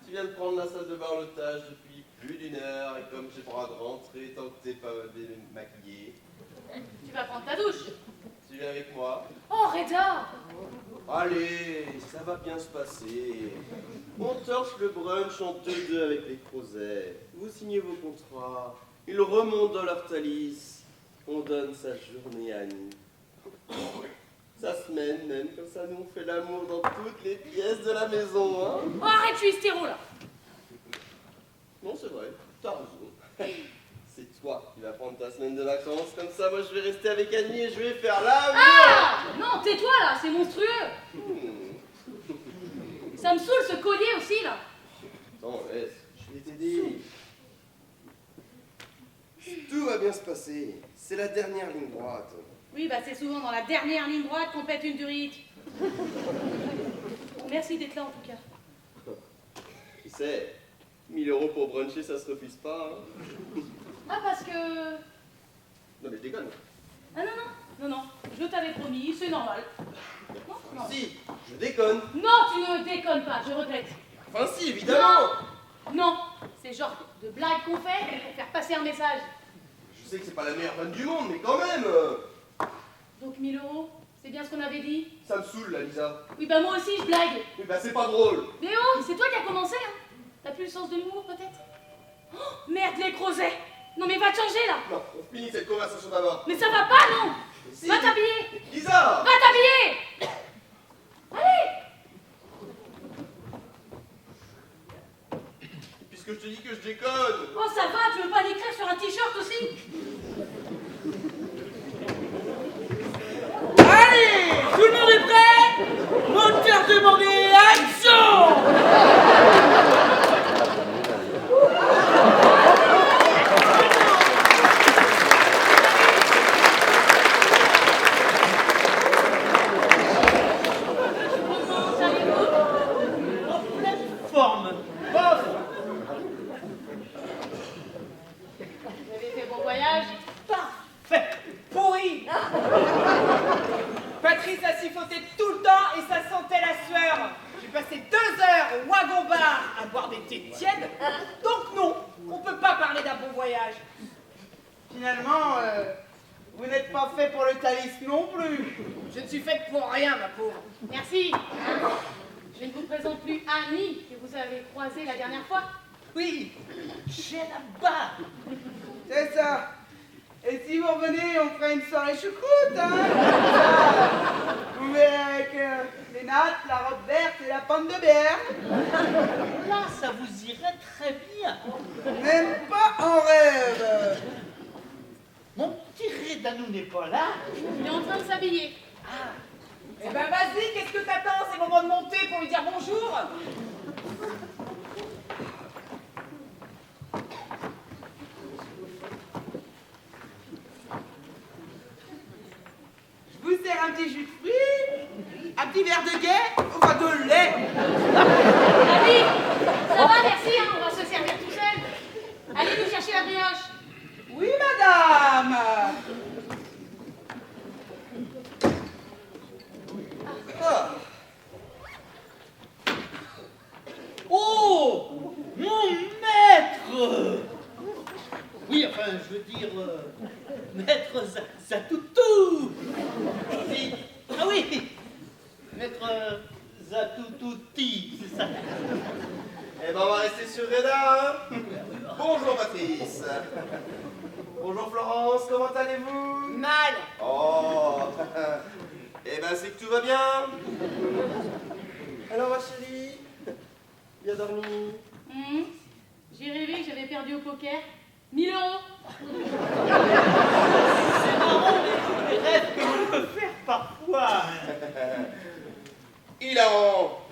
Tu viens de prendre la salle de barlotage depuis plus d'une heure, et comme j'ai pas de rentrer tant que t'es pas maquillée, Tu vas prendre ta douche. tu viens avec moi? Oh Reda! Allez, ça va bien se passer. On torche le brunch en 2-2 avec les Crozets. Vous signez vos contrats. Ils remontent dans leur thalys. On donne sa journée à Annie. Sa semaine même, comme ça nous on fait l'amour dans toutes les pièces de la maison, hein. Oh arrête, je suis hystéro là. Non, c'est vrai, t'as raison. C'est toi qui vas prendre ta semaine de vacances, comme ça moi je vais rester avec Annie et je vais faire l'amour. Ah! Non, tais-toi là, c'est monstrueux. Ça me saoule ce collier aussi là. Attends, laisse, je vais t'aider. Tout va bien se passer. C'est la dernière ligne droite. Oui, bah c'est souvent dans la dernière ligne droite qu'on pète une durite. Merci d'être là en tout cas. Tu sais, 1000 € pour bruncher, ça se refuse pas. Hein. Ah parce que... Non mais je déconne. Ah non, non, non, non. Je t'avais promis, c'est normal. Non, Si, je déconne. non, tu ne déconnes pas, je regrette. Enfin si, évidemment. Non, c'est genre de blague qu'on fait pour faire passer un message. Je sais que c'est pas la meilleure vanne du monde, mais quand même. Donc 1000 €, c'est bien ce qu'on avait dit? Ça me saoule, là, Lisa. Oui, bah moi aussi, je blague. Mais bah c'est pas drôle. Mais oh, c'est toi qui as commencé, hein? T'as plus le sens de l'humour, peut-être? Oh, merde, les crozets! Non, mais va te changer, là! Non, on finit cette conversation d'abord. Mais ça va pas, non! Mais si. Va t'habiller! Lisa. Va t'habiller! Allez! Puisque je te dis que je déconne. Oh, ça va, tu veux pas l'écrire sur un t-shirt aussi? Allez, tout le monde est prêt? Moteur demandé, action! Comment allez-vous? En pleine forme. Bof. Vous avez fait bon voyage? Parfait. Pourri. Patrice a siffloté tout le temps et ça sentait la sueur. J'ai passé 2 heures au wagon-bar à boire des thés tièdes. Donc non, on peut pas parler d'un bon voyage. Finalement, vous n'êtes pas fait pour le Thalys non plus. Je ne suis faite pour rien, ma pauvre. Merci. Je ne vous présente plus Annie, que vous avez croisée la dernière fois. Oui. J'ai la barre. C'est ça. Et si vous revenez, on fera une soirée choucroute, hein. Ça, vous verrez avec les nattes, la robe verte et la pomme de Berne. Là, ça vous irait très bien. Même pas en rêve. Mon petit Rédanou n'est pas là. Il est en train de s'habiller. Eh ben vas-y, qu'est-ce que t'attends? C'est le moment de monter pour lui dire bonjour. Je vous sers un petit jus de fruits, un petit verre de guet, enfin de lait. Annie, ça va, merci, hein, on va se servir tout seul. Allez nous chercher la brioche. Oui, madame. Ah. Oh, mon maître. Oui, enfin, je veux dire, maître Zatoutou. Si. Ah oui, maître Zatoutouti, c'est ça. Eh ben on va rester sur Reda, hein. Bonjour Patrice. Bonjour Florence, comment allez-vous? Mal. Oh. Eh ben c'est que tout va bien. Alors ma chérie, bien dormi? J'ai rêvé que j'avais perdu au poker 1000 €. C'est marrant les rêves que l'on peut faire parfois. Hilarant.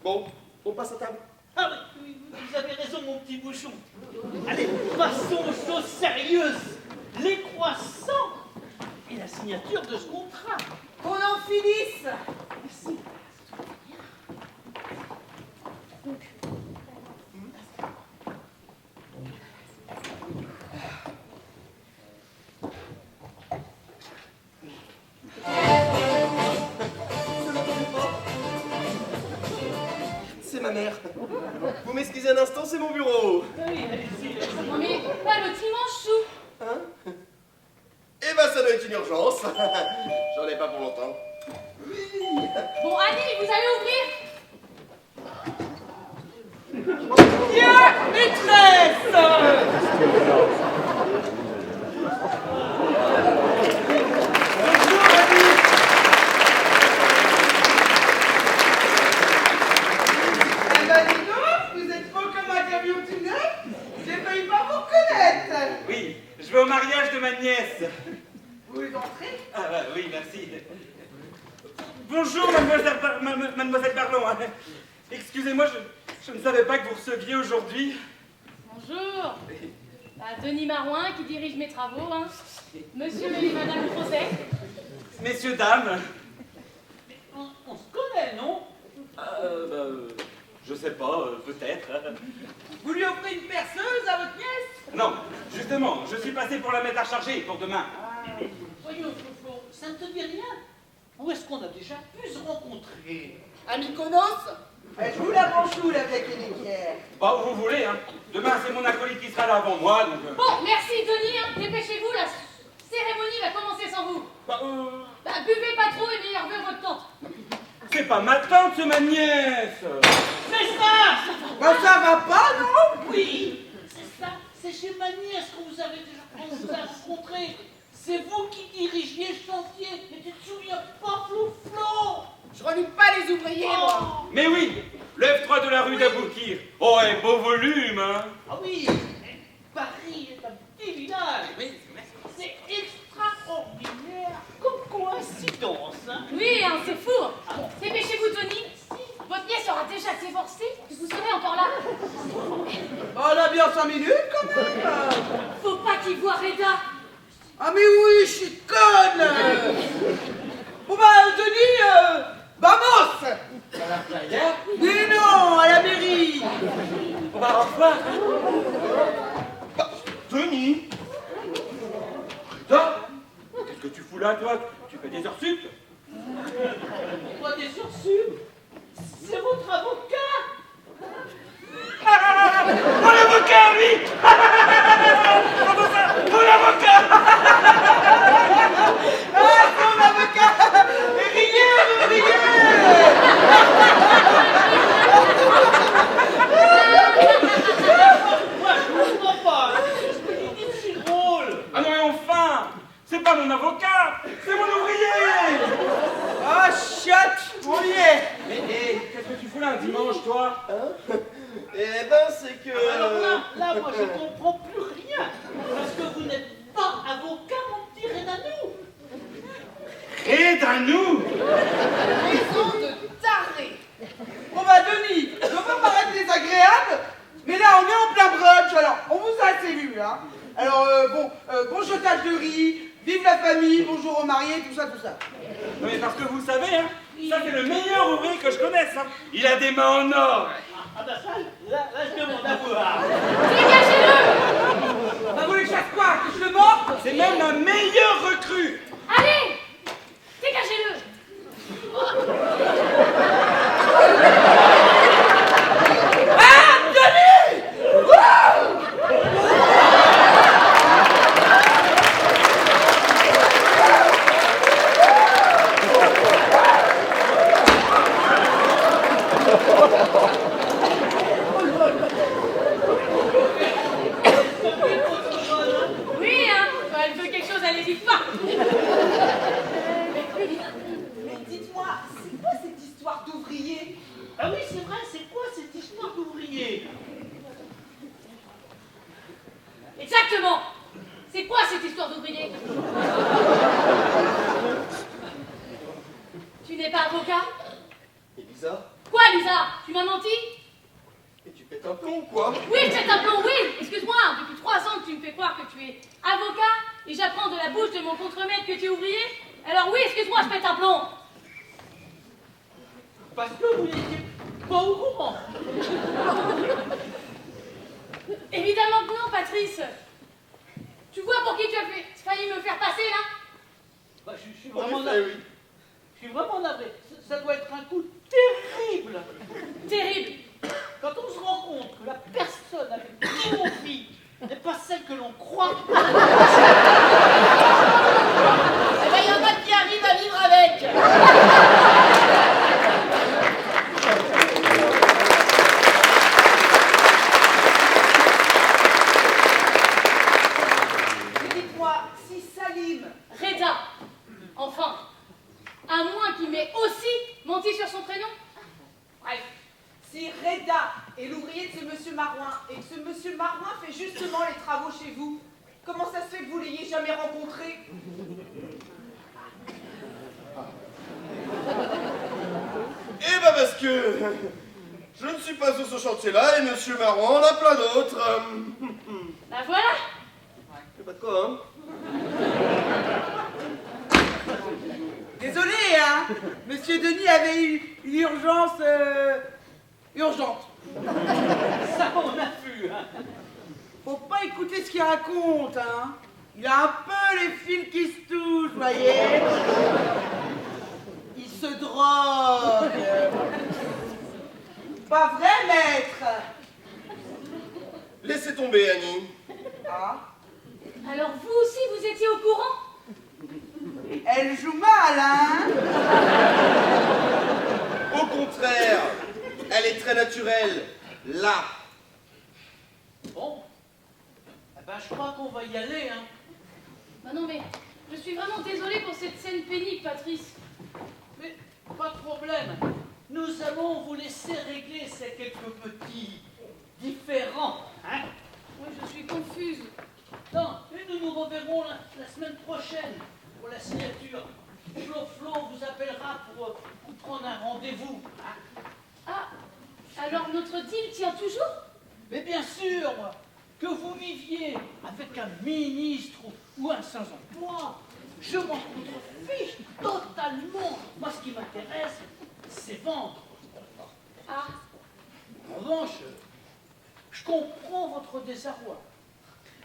Bon, on passe à table. Ah oui, vous avez raison, mon petit bouchon. Allez, passons aux choses sérieuses. Les croissants et la signature de ce contrat. Qu'on en finisse. Merci. C'est ma mère. Vous m'excusez un instant, c'est mon bureau. Oui, allez-y. Non mais pas le dimanche sous. Hein? Eh ben ça doit être une urgence. J'en ai pas pour longtemps. Bon Annie, vous allez ouvrir? Bien, maîtresse. Eh ben dis donc, vous êtes beau comme un camion tunnel. J'ai failli pas vous reconnaître. Oui, je vais au mariage de ma nièce. Vous entrez? Ah bah oui, merci. Bonjour, mademoiselle Barlon. Hein. Excusez-moi, je ne savais pas que vous receviez aujourd'hui. Bonjour. Bah, Denis Marouin qui dirige mes travaux, hein. Monsieur et madame Crozet. Messieurs, dames. On se connaît, non? Je sais pas, peut-être. Vous lui offrez une perceuse à votre nièce? Non, justement, je suis passé pour la mettre à charger pour demain. Voyons, Flo, ça ne te dit rien? Où est-ce qu'on a déjà pu se rencontrer? À Mykonos? Je vous la branchoule avec les l'équerre. Bah, où vous voulez, hein. Demain, c'est mon acolyte qui sera là avant moi, donc... Bon, merci Denis, hein. Dépêchez-vous, la cérémonie va commencer sans vous. Bah, Buvez pas trop et meilleur vœu à votre tante. c'est pas ma tante, c'est ma nièce. C'est ça! Bah ça va pas, non? Oui, c'est ça. C'est chez ma nièce que vous avez déjà commencé à rencontrer. C'est vous qui dirigiez le chantier. Mais tu te souviens pas, Flo? Je reluque pas les ouvriers, moi. Mais oui, le F3 de la rue d'Aboukir. Oh, et beau volume, hein. Ah oui, Paris est un petit village. C'est extraordinaire comme coïncidence, hein? Oui, hein, c'est fou. Dépêchez-vous, Tony. Votre nièce aura déjà divorcé et vous serez encore là. On a bien 5 minutes, quand même. Faut pas qu'il voie Reda. Ah mais oui, je suis conne. Bon bah, Denis, vamos. Mais non, à la mairie. On va revoir. Denis. Rita, qu'est-ce que tu fous là, toi? Tu fais des heures sup? Toi, des sursup? C'est votre avocat? Mon avocat, oui. Comment ça? Mon avocat. Ah, mon avocat. Riez. Moi, je comprends pas. Qu'est-ce que tu dis de si drôle? Ah non, mais enfin, c'est pas mon avocat, c'est mon ouvrier. Ah, chiotte, on y est. Mais qu'est-ce que tu fous là un dimanche, toi? Eh ben, c'est que... Alors là, moi, je comprends plus rien. Parce que vous n'êtes pas avocat, mon petit Renanou. Et à nous. Raison de taré. Bon bah, Denis, je veux pas paraître désagréable, mais là, on est en plein brunch, alors, on vous a assez vu, hein. Alors, bon jetage de riz, vive la famille, bonjour aux mariés, tout ça. Non, mais parce que vous savez, hein, ça c'est le meilleur ouvrier que je connaisse. Hein. Il a des mains en or. Ah bah ça, là, je demande à voir. Dégagez-le. Bah, vous voulez que je fasse quoi? Que je le morte? C'est même la meilleure recrue. Allez, dégagez-le. Ah, Denis! Oui, hein. Quand elle veut quelque chose, elle n'hésite pas. Mais dites-moi, c'est quoi cette histoire d'ouvrier? Ah oui, c'est vrai, c'est quoi cette histoire d'ouvrier? Exactement. C'est quoi cette histoire d'ouvrier? Tu n'es pas avocat? Elisa, Quoi, Lisa? Tu m'as menti? et tu pètes un plomb, quoi? Oui, je pète un plomb, oui. Excuse-moi, depuis 3 ans que tu me fais croire que tu es avocat et j'apprends de la bouche de mon contremaître que tu es ouvrier. Alors oui, excuse-moi, je pète un plomb. Parce que vous n'étiez pas au courant. Évidemment que non, Patrice. Tu vois pour qui tu as failli me faire passer, là? Bah, je suis En vraiment effet, navré. oui. Je suis vraiment navré. Ça doit être un coup terrible. Terrible. Quand on se rend compte que la personne avec qui on vit n'est pas celle que l'on croit. Eh ben, y en a qui arrivent à vivre avec. Mais dites-moi, si Salim, Reda. Enfin. À moins qu'il m'ait aussi menti sur son prénom. bref, si Reda est l'ouvrier de ce monsieur Marouin et que ce monsieur Marouin fait justement les travaux chez vous, comment ça se fait que vous l'ayez jamais rencontré? Eh ben, parce que... je ne suis pas sur ce chantier-là, et monsieur Marron en a plein d'autres. Bah voilà. C'est pas de quoi, hein? Désolé, hein. Monsieur Denis avait eu une urgence urgente. Ça, on a vu. Faut pas écouter ce qu'il raconte, hein. Il a un peu les fils qui se voyez? Il se drogue. Pas vrai, maître? Laissez tomber, Annie. Ah, Alors vous aussi, vous étiez au courant? elle joue mal, hein? Au contraire, elle est très naturelle. Là. Bon. Eh ben, je crois qu'on va y aller, hein. Bah non mais, je suis vraiment désolée pour cette scène pénible, Patrice. Mais pas de problème. Nous allons vous laisser régler ces quelques petits différends, hein. Moi, je suis confuse. Non, et nous nous reverrons la semaine prochaine pour la signature. Flo vous appellera pour prendre un rendez-vous, hein. Ah, alors notre deal tient toujours? Mais bien sûr, que vous viviez avec un ministre ou un sans-emploi, je m'en contrefiche totalement. Moi, ce qui m'intéresse, c'est vendre. Ah, En revanche, je comprends votre désarroi.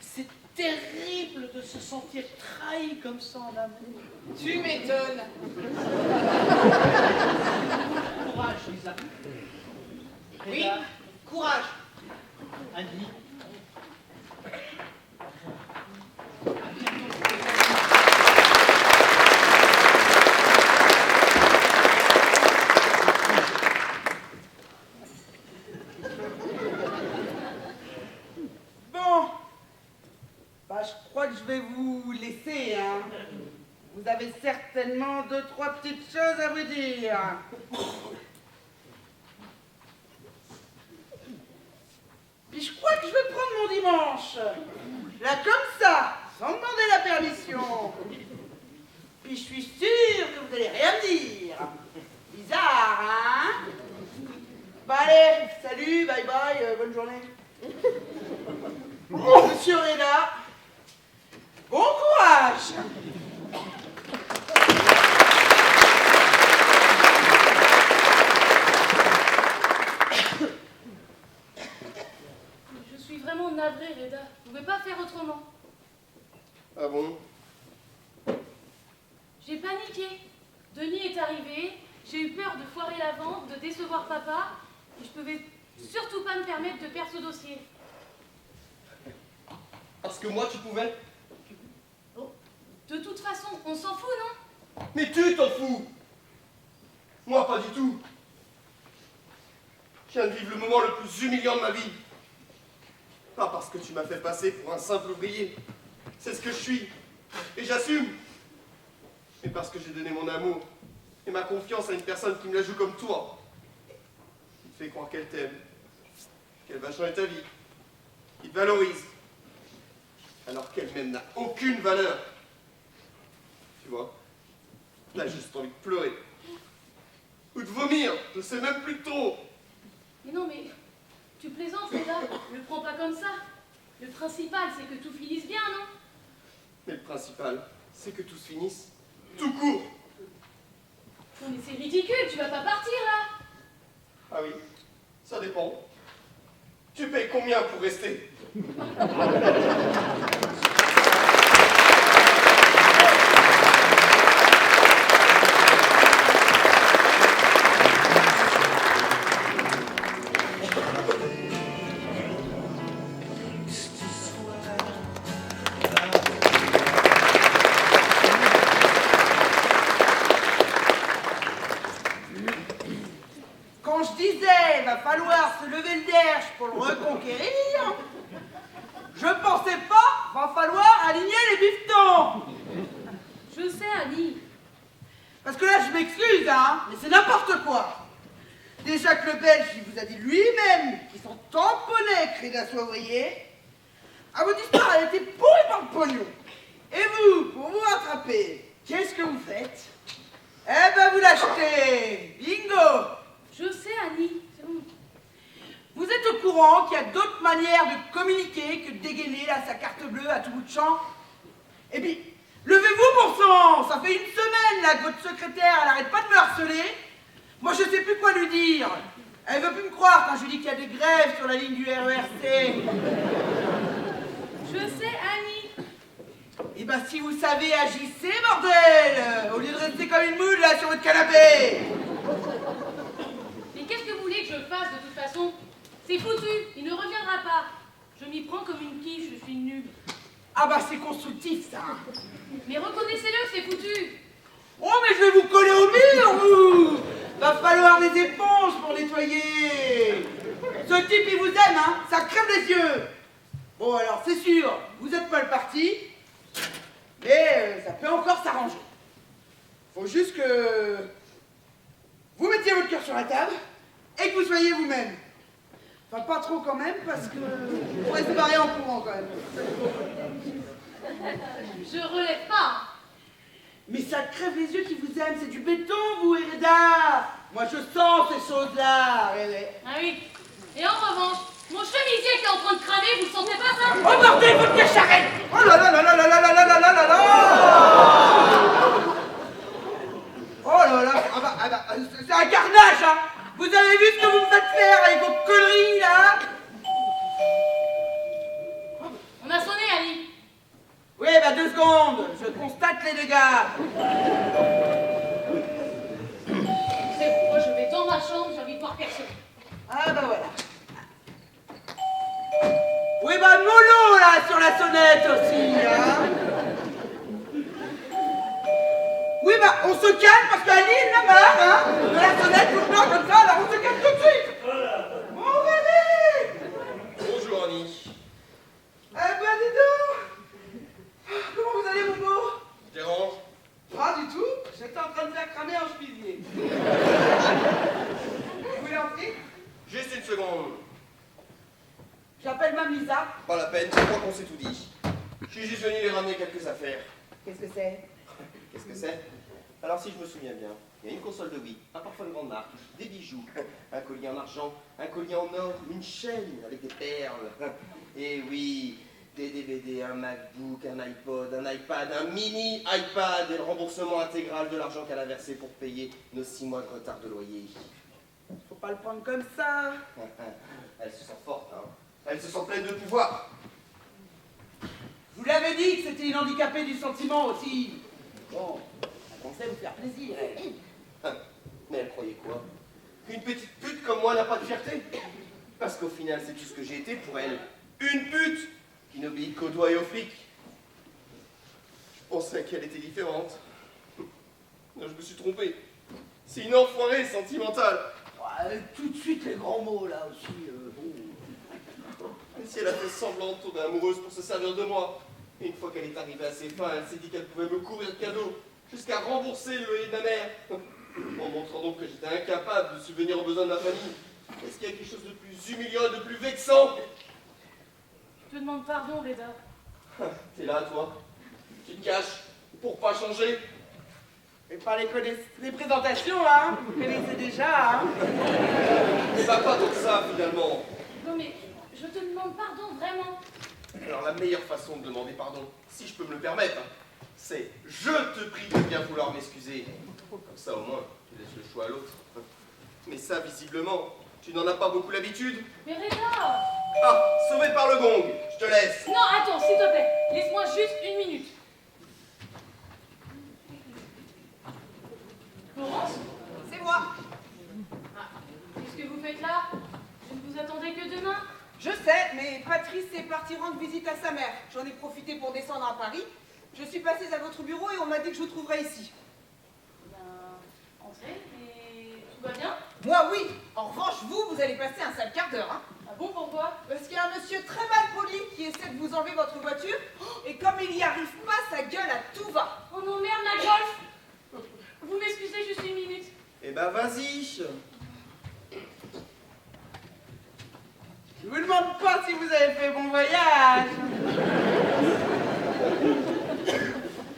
C'est terrible de se sentir trahi comme ça en amour. Tu m'étonnes. Courage, Lisa. Oui, courage. Annie. Bon. Bah, je crois que je vais vous laisser, hein. Vous avez certainement 2-3 petites choses à vous dire. Puis je crois que je vais prendre mon dimanche. Là, comme ça, sans demander la permission. Puis je suis sûre que vous allez rien me dire. Bizarre, hein? Bah allez, salut, bye bye, bonne journée. Monsieur Reda, bon courage! je suis vraiment navrée, Reda. Vous pouvez pas faire autrement. Ah bon? J'ai paniqué. Denis est arrivé, j'ai eu peur de foirer la vente, de décevoir papa, et je pouvais surtout pas me permettre de perdre ce dossier. Parce que moi, tu pouvais? Oh, de toute façon, on s'en fout, non? Mais tu t'en fous! Moi, pas du tout. Je viens de vivre le moment le plus humiliant de ma vie. Pas parce que tu m'as fait passer pour un simple ouvrier. C'est ce que je suis. Et j'assume. Mais parce que j'ai donné mon amour et ma confiance à une personne qui me la joue comme toi. Qui te fait croire qu'elle t'aime, qu'elle va changer ta vie, qui te valorise, alors qu'elle-même n'a aucune valeur. Tu vois, là, j'ai juste envie de pleurer. Ou de vomir, je sais même plus trop. Mais non, mais tu plaisantes, Reda. Ne le prends pas comme ça. Le principal, c'est que tout finisse bien, non? Mais le principal, c'est que tout se finisse tout court. Non, mais c'est ridicule, tu vas pas partir, là. Ah oui, ça dépend. Tu payes combien pour rester? Quand je disais, va falloir se lever le derche pour le reconquérir, je pensais pas, va falloir aligner les bifetons. Je sais, Annie. Parce que là, je m'excuse, hein, mais c'est n'importe quoi. Déjà que le Belge, il vous a dit lui-même qu'ils sont tamponnés que Reda soit ouvrier. À votre histoire, elle était pourrie par le pognon. Et vous, pour vous rattraper, qu'est-ce que vous faites? Eh ben, vous l'achetez. Bingo. Je sais, Annie. C'est bon. Vous êtes au courant qu'il y a d'autres manières de communiquer que de dégainer là, sa carte bleue à tout bout de champ? Et puis, levez-vous, bon sang! Ça fait une semaine là que votre secrétaire, elle arrête pas de me harceler. Moi, je sais plus quoi lui dire. Elle veut plus me croire quand je lui dis qu'il y a des grèves sur la ligne du RERC. Je sais, Annie. Eh ben, si vous savez, agissez, bordel! Au lieu de rester comme une moule, là, sur votre canapé! Mais qu'est-ce que vous voulez que je fasse de toute façon? C'est foutu, il ne reviendra pas. Je m'y prends comme une quiche, je suis nulle. Ah bah, c'est constructif, ça! Mais reconnaissez-le, c'est foutu. Oh, mais je vais vous coller au mur, vous! Va falloir des éponges pour nettoyer! Ce type, il vous aime, hein? Ça crève les yeux! Bon, alors, c'est sûr, vous êtes mal parti, mais ça peut encore s'arranger. Faut juste que vous mettiez votre cœur sur la table et que vous soyez vous-même. Enfin, pas trop quand même, parce que vous pourrez se barrer en courant quand même. Je relève pas. Mais ça crève les yeux qui vous aiment, c'est du béton, vous, Hérida! Moi, je sens ces choses-là, Ah oui. Et en revanche, mon chemisier qui est en train de cramer, vous le sentez pas ça? Oh bordel, votre cacharette! Oh là là là là là là là là là là là là! Oh là là, ah bah, c'est un carnage, hein! Vous avez vu ce que vous me faites faire avec vos conneries, là? On a sonné, Ali. Oui, bah 2 secondes, je constate les dégâts. Tu sais pourquoi je vais dans ma chambre, j'ai envie de voir personne. Ah bah voilà. Oui, bah mollo, là, sur la sonnette aussi, hein? Oui, bah on se calme parce qu'Annie, elle en a marre, hein? De la sonnette tout le temps comme ça, alors on se calme tout de suite. Bon, allez! Bonjour, Annie. Eh ben, dis donc! Comment vous allez, mon beau? Je dérange? Pas du tout, j'étais en train de faire cramer un chemisier. Vous voulez entrer? Juste une seconde. J'appelle Mme Lisa. Pas la peine, je crois qu'on s'est tout dit. Je suis juste venu lui ramener quelques affaires. Qu'est-ce que c'est? Qu'est-ce que c'est? Alors, si je me souviens bien, il y a une console de Wii, un parfum de grande marque, des bijoux, un collier en argent, un collier en or, une chaîne avec des perles. Et oui, des DVD, un MacBook, un iPod, un iPad, un mini iPad et le remboursement intégral de l'argent qu'elle a versé pour payer nos 6 mois de retard de loyer. Faut pas le prendre comme ça. Elle se sent forte, hein. Elle se sent pleine de pouvoir. Je vous l'avais dit que c'était une handicapée du sentiment aussi. Bon, elle pensait vous faire plaisir. Mais elle croyait quoi? Qu'une petite pute comme moi n'a pas de fierté? Parce qu'au final, c'est tout ce que j'ai été pour elle. Une pute qui n'obéit qu'aux doigts et aux flics. Je pensais qu'elle était différente. Non, je me suis trompé. C'est une enfoirée sentimentale. Ouais, tout de suite les grands mots là aussi. Bon. Et si elle a fait semblant de tomber amoureuse pour se servir de moi? Et une fois qu'elle est arrivée à ses fins, elle s'est dit qu'elle pouvait me couvrir de cadeaux, jusqu'à rembourser le loyer de ma mère. En montrant donc que j'étais incapable de subvenir aux besoins de ma famille. Est-ce qu'il y a quelque chose de plus humiliant et de plus vexant? Je te demande pardon, Reda. T'es là, toi. Tu te caches pour pas changer. Et par les présentations, hein. Vous connaissez déjà, hein. Et bah pas tant que ça, finalement. Non mais, je te demande pardon, vraiment. Alors la meilleure façon de demander pardon, si je peux me le permettre, c'est « Je te prie de bien vouloir m'excuser ». Comme ça, au moins, tu laisses le choix à l'autre. Mais ça, visiblement, tu n'en as pas beaucoup l'habitude. Mais Reda! Ah, sauvé par le gong, je te laisse. Non, attends, s'il te plaît, laisse-moi juste 1 minute. Florence? C'est moi. Ah, qu'est-ce que vous faites là? Je ne vous attendais que demain? Je sais, mais Patrice est parti rendre visite à sa mère. J'en ai profité pour descendre à Paris. Je suis passée à votre bureau et on m'a dit que je vous trouverais ici. Ben, entrez, et tout va bien? Moi, oui. En revanche, vous allez passer un sale quart d'heure. Hein. Ah bon, pourquoi? Parce qu'il y a un monsieur très mal poli qui essaie de vous enlever votre voiture. Et comme il n'y arrive pas, sa gueule à tout va. Oh non, merde, la golf! Vous m'excusez juste 1 minute. Eh ben, vas-y. Je vous demande pas si vous avez fait bon voyage.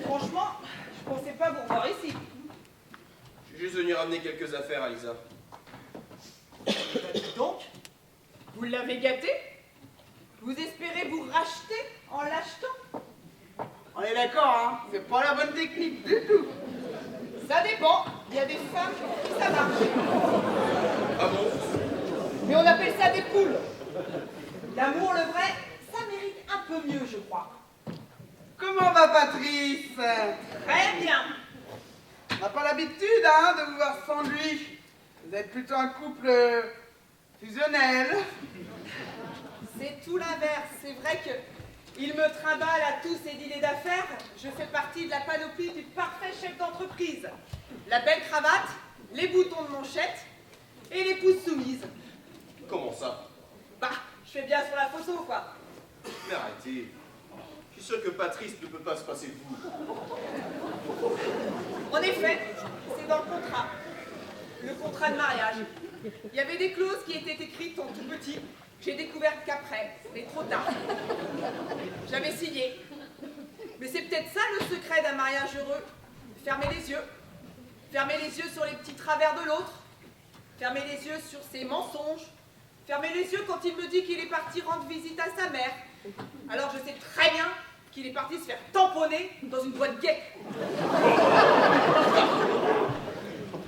Franchement, je pensais pas vous revoir ici. Je suis juste venu ramener quelques affaires, Alisa. Donc, vous l'avez gâté? Vous espérez vous racheter en l'achetant? On est d'accord, hein. C'est pas la bonne technique du tout. Ça dépend. Il y a des femmes pour qui ça marche. Ah bon? Mais on appelle ça des poules. L'amour, le vrai, ça mérite un peu mieux, je crois. Comment ma Patrice? Très bien. On n'a pas l'habitude, hein, de vous voir sans lui. Vous êtes plutôt un couple fusionnel. C'est tout l'inverse. C'est vrai que il me trimballe à tous ses dîners d'affaires. Je fais partie de la panoplie du parfait chef d'entreprise. La belle cravate, les boutons de manchette et les pouces soumises. Comment ça? Bah, je fais bien sur la photo, quoi. Mais arrêtez. Je suis sûr que Patrice ne peut pas se passer de vous. En effet, c'est dans le contrat. Le contrat de mariage. Il y avait des clauses qui étaient écrites en tout petit. J'ai découvert qu'après, mais trop tard. J'avais signé. Mais c'est peut-être ça le secret d'un mariage heureux. Fermer les yeux. Fermer les yeux sur les petits travers de l'autre. Fermer les yeux sur ses mensonges. Fermer les yeux quand il me dit qu'il est parti rendre visite à sa mère. Alors je sais très bien qu'il est parti se faire tamponner dans une boîte gay.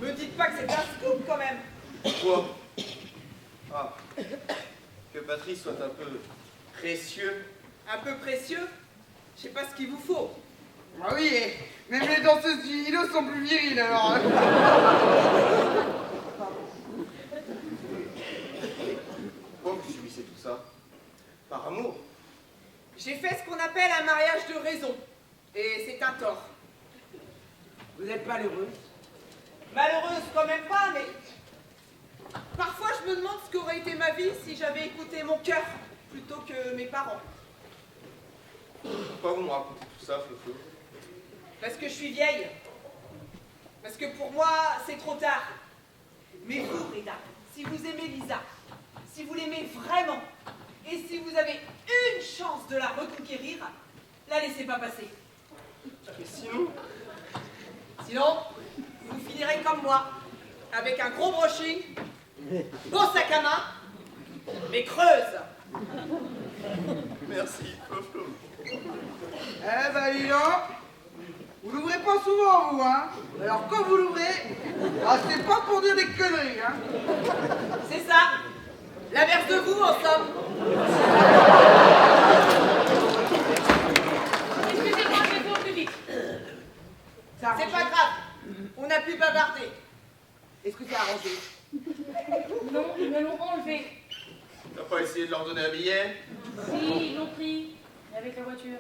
Me dites pas que c'est un scoop quand même. Quoi? Ah. Que Patrice soit un peu précieux. Un peu précieux. Je sais pas ce qu'il vous faut. Ah oui, et même les danseuses du Hilo sont plus viriles, alors. Pourquoi vous subissez tout ça? Par amour? J'ai fait ce qu'on appelle un mariage de raison. Et c'est un tort. Vous n'êtes malheureuse? Malheureuse quand même pas, mais... Parfois je me demande ce qu'aurait été ma vie si j'avais écouté mon cœur plutôt que mes parents. Pourquoi vous me racontez tout ça, Flo? Parce que je suis vieille. Parce que pour moi, c'est trop tard. Mais vous, Reda, si vous aimez Lisa, si vous l'aimez vraiment, et si vous avez une chance de la reconquérir, la laissez pas passer. Et sinon? Sinon, vous finirez comme moi, avec un gros brushing, beau sac à main, mais creuse. Merci, Flo. Eh ben, dis donc, vous l'ouvrez pas souvent, vous, hein? Alors, quand vous l'ouvrez, ah, c'est pas pour dire des conneries, hein? C'est ça. L'inverse de vous, en somme. Excusez-moi, je vais faire plus vite. C'est pas grave. On a pu bavarder. Est-ce que c'est arrangé? Non, ils me l'ont enlevé. T'as pas essayé de leur donner un billet? Si, ils l'ont pris. Avec la voiture.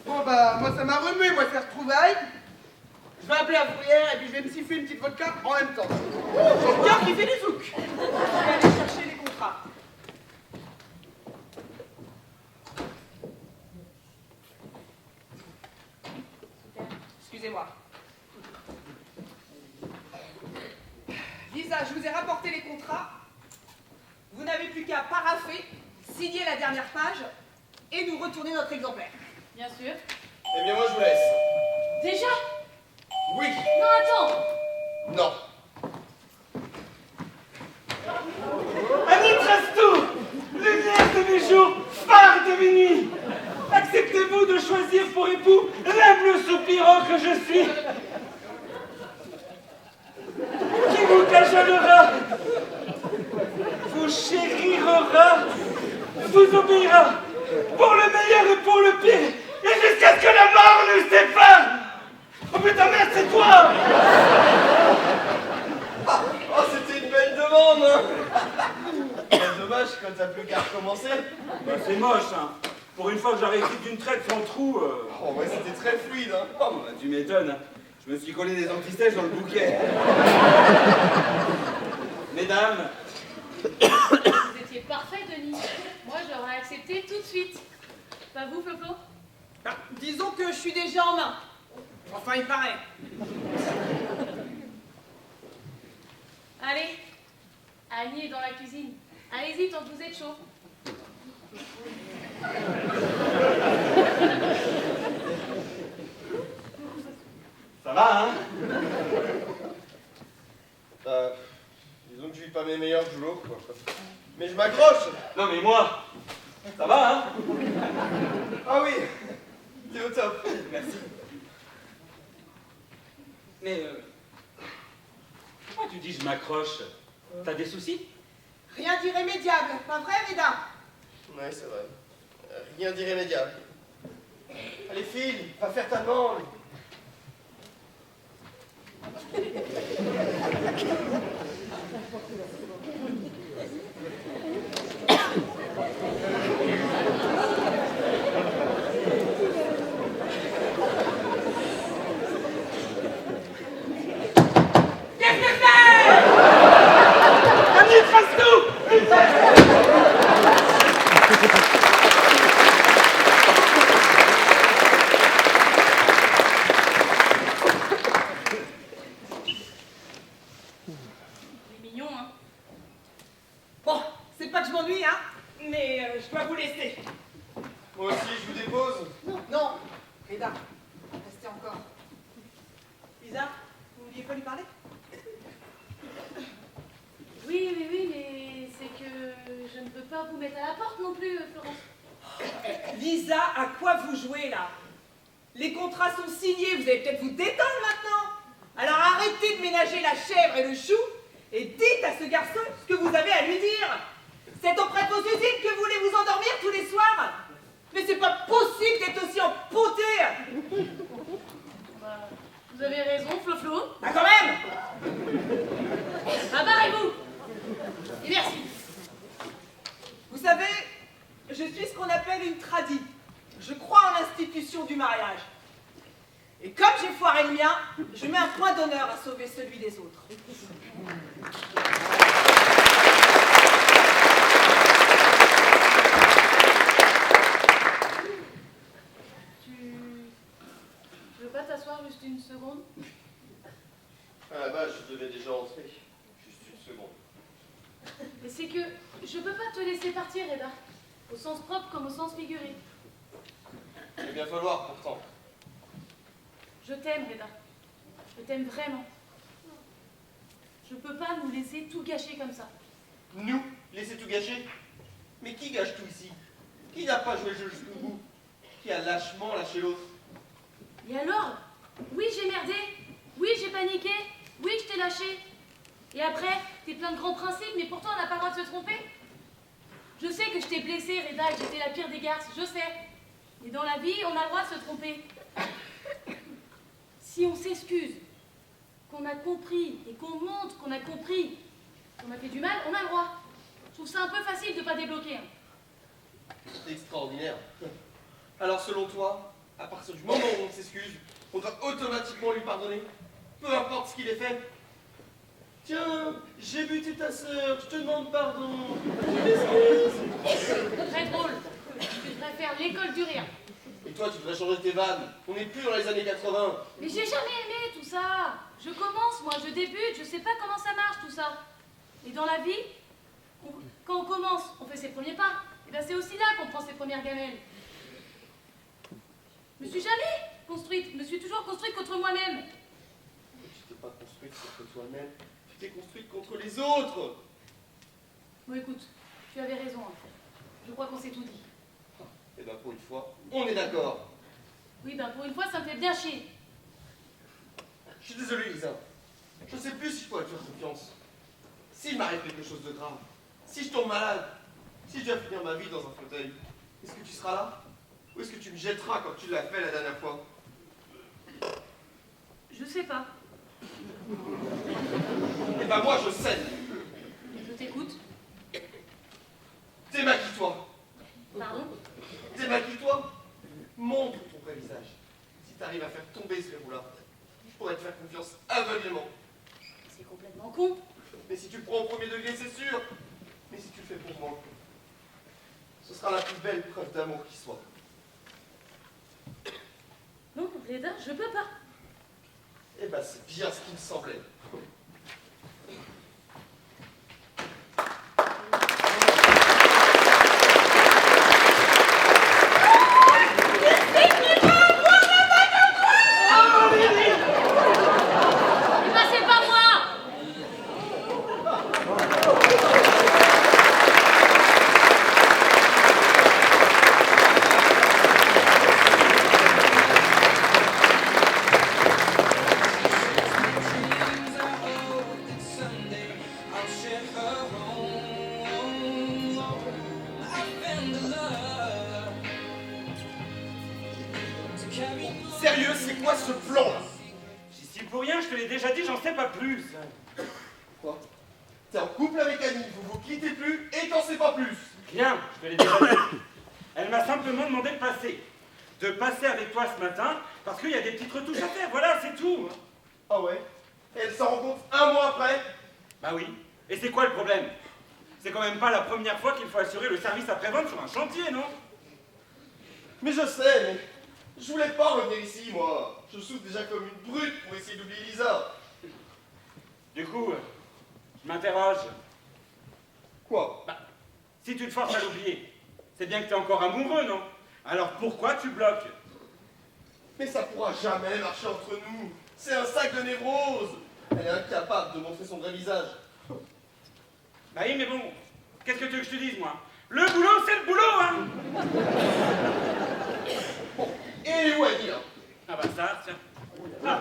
Bon, bah, moi, ça m'a remué, moi, ces retrouvailles. Je vais appeler la fourrière et puis je vais me siffler une petite vodka en même temps. J'ai le cœur qui fait des zouks. Je vais aller chercher les contrats. Excusez-moi. Lisa, je vous ai rapporté les contrats. Vous n'avez plus qu'à parapher, signer la dernière page et nous retourner notre exemplaire. Bien sûr. Eh bien, moi, je vous laisse. Déjà? Oui. Non, attends. Non. Amitrasto, lumière de mes jours, phare de mes nuits. Acceptez-vous de choisir pour époux l'humble soupirant que je suis, qui vous cajolera, vous chérira, vous obéira, pour le meilleur et pour le pire, et jusqu'à ce que la mort nous sépare. Oh putain, merde, c'est toi! Oh, c'était une belle demande, hein. Dommage quand t'as plus qu'à recommencer. Bah, c'est moche, hein. Pour une fois que j'avais écrit d'une traite sans trou. En vrai, c'était très fluide, hein. Oh, bah, tu m'étonnes, hein. Je me suis collé des antisèches dans le bouquet. Mesdames, Vous étiez parfait, Denis. Moi, j'aurais accepté tout de suite. Pas vous, Flo? Ben, disons que je suis déjà en main. Enfin, il paraît. Allez, Annie est dans la cuisine. Allez-y tant que vous êtes chaud. ça va, hein? Disons que je vis pas mes meilleurs jours, quoi. Mais je m'accroche. Non mais moi, ça va, hein? Ah oui, t'es au top. Merci. Mais, pourquoi tu dis je m'accroche? T'as des soucis? Rien d'irrémédiable, pas vrai, Reda? Ouais, c'est vrai. Rien d'irrémédiable. Allez, file, va faire ta demande. Qu'est-ce que c'est? Ami, fasse-nous! Il est mignon, hein. Bon, c'est pas que je m'ennuie, hein, mais je dois vous laisser. Moi aussi, je vous dépose. Non, Reda, restez encore. Lisa, vous vouliez pas lui parler? Oui, mais c'est que je ne peux pas vous mettre à la porte non plus, Florence. Lisa, à quoi vous jouez là? Les contrats sont signés, vous allez peut-être vous détendre maintenant. Alors arrêtez de ménager la chèvre et le chou et dites à ce garçon ce que vous avez à lui dire. C'est auprès de vos usines que vous voulez vous endormir tous les soirs? Mais c'est pas possible d'être aussi empoté. Bah, vous avez raison, Flo. Ah quand même. Ah, barrez-vous. Et merci. Vous savez, je suis ce qu'on appelle une tradie. Je crois en l'institution du mariage. Et comme j'ai foiré le mien, je mets un point d'honneur à sauver celui des autres. Tu veux pas t'asseoir juste une seconde? À la base, je devais déjà entrer. Juste une seconde. Mais c'est que je peux pas te laisser partir, Reda. Au sens propre comme au sens figuré. Il va bien falloir pourtant. Je t'aime, Reda. Je t'aime vraiment. Je peux pas nous laisser tout gâcher comme ça. Nous, laisser tout gâcher? Mais qui gâche tout ici? Qui n'a pas joué le jeu jusqu'au bout? Qui a lâchement lâché l'autre? Et alors? Oui, j'ai merdé. Oui, j'ai paniqué. Oui, je t'ai lâché. Et après, t'es plein de grands principes, mais pourtant on n'a pas le droit de se tromper. Je sais que je t'ai blessé, Reda, et que j'étais la pire des garces, je sais. Mais dans la vie, on a le droit de se tromper. Si on s'excuse, qu'on a compris, et qu'on montre qu'on a compris, qu'on a fait du mal, on a le droit. Je trouve ça un peu facile de ne pas débloquer. Hein. C'est extraordinaire. Alors selon toi, à partir du moment où on s'excuse, on doit automatiquement lui pardonner, peu importe ce qu'il ait fait. Tiens, j'ai buté ta sœur, je te demande pardon. Je m'excuse. Très drôle. Je devrais faire l'école du rire. Et toi, tu devrais changer tes vannes. On n'est plus dans les années 80. Mais j'ai jamais aimé tout ça. Je commence, moi, je débute, je sais pas comment ça marche tout ça. Et dans la vie, quand on commence, on fait ses premiers pas. Et bien c'est aussi là qu'on prend ses premières gamelles. Je me suis jamais construite, je me suis toujours construite contre moi-même. Tu t'es pas construite contre toi-même, tu t'es construite contre les autres. Bon écoute, tu avais raison. Hein. Je crois qu'on s'est tout dit. Et ben pour une fois, on est d'accord. Oui, ben pour une fois, ça me fait bien chier. Je suis désolé, Lisa. Je sais plus si je pourrais te faire confiance. S'il m'arrive quelque chose de grave, si je tombe malade, si je dois finir ma vie dans un fauteuil, est-ce que tu seras là? Ou est-ce que tu me jetteras comme tu l'as fait la dernière fois? Je sais pas. Et ben moi, je sais. Je t'écoute. Démaquille-toi. Pardon? Démaquille-toi. Montre ton vrai visage. Si tu arrives à faire tomber ce verrou-là, je pourrais te faire confiance aveuglément. C'est complètement con. Mais si tu le prends au premier degré, c'est sûr. Mais si tu le fais pour moi, ce sera la plus belle preuve d'amour qui soit. Non, Reda, je peux pas. Eh ben, c'est bien ce qui me semblait. Eh ben c'est pas moi. Seems Sérieux, c'est quoi ce plan là? J'y suis pour rien, je te l'ai déjà dit, j'en sais pas plus. Quoi? T'es en couple avec Annie, vous vous quittez plus et t'en sais pas plus. Rien, je te l'ai déjà dit. Elle m'a simplement demandé de passer. De passer avec toi ce matin, parce qu'il y a des petites retouches à faire, voilà, c'est tout. Ah ouais? Elle s'en rend compte un mois après? Bah oui. Et c'est quoi le problème? C'est quand même pas la première fois qu'il faut assurer le service après-vente sur un chantier, non? Mais je sais, mais je voulais pas revenir ici, moi. Je souffre déjà comme une brute pour essayer d'oublier Lisa. Du coup, je m'interroge. Quoi? Bah, si tu te forces à l'oublier, c'est bien que t'es encore amoureux, non? Alors pourquoi tu bloques? Mais ça pourra jamais marcher entre nous. C'est un sac de névrose. Elle est incapable de montrer son vrai visage. Bah oui, mais bon, qu'est-ce que tu veux que je te dise, moi? Le boulot, c'est le boulot, hein? Bon, et où Annie, là? Ah bah ça, tiens. Ah,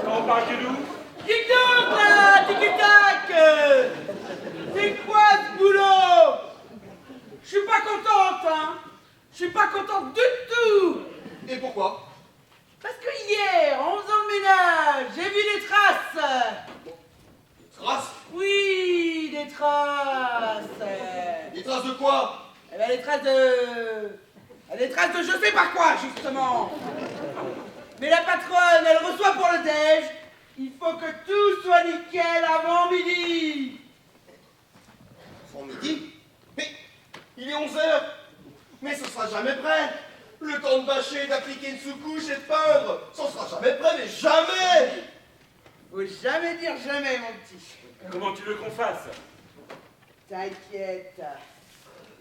quand on parle de nous, Tic-toc là, tic-tac. C'est quoi ce boulot? Je suis pas contente, hein. Je suis pas contente du tout. Et pourquoi? Parce que hier, en faisant le ménage, j'ai vu des traces. Traces? Oui, des traces. Des traces de quoi? Eh ben, des traces de... Des traces de je sais pas quoi, justement. Mais la patronne, elle reçoit pour le déj. Il faut que tout soit nickel avant midi. Avant midi? Mais il est 11h. Mais ce sera jamais prêt. Le temps de bâcher, d'appliquer une sous-couche et de peindre. Ça sera jamais prêt, mais jamais. Faut jamais dire jamais, mon petit. comment tu veux qu'on fasse? T'inquiète.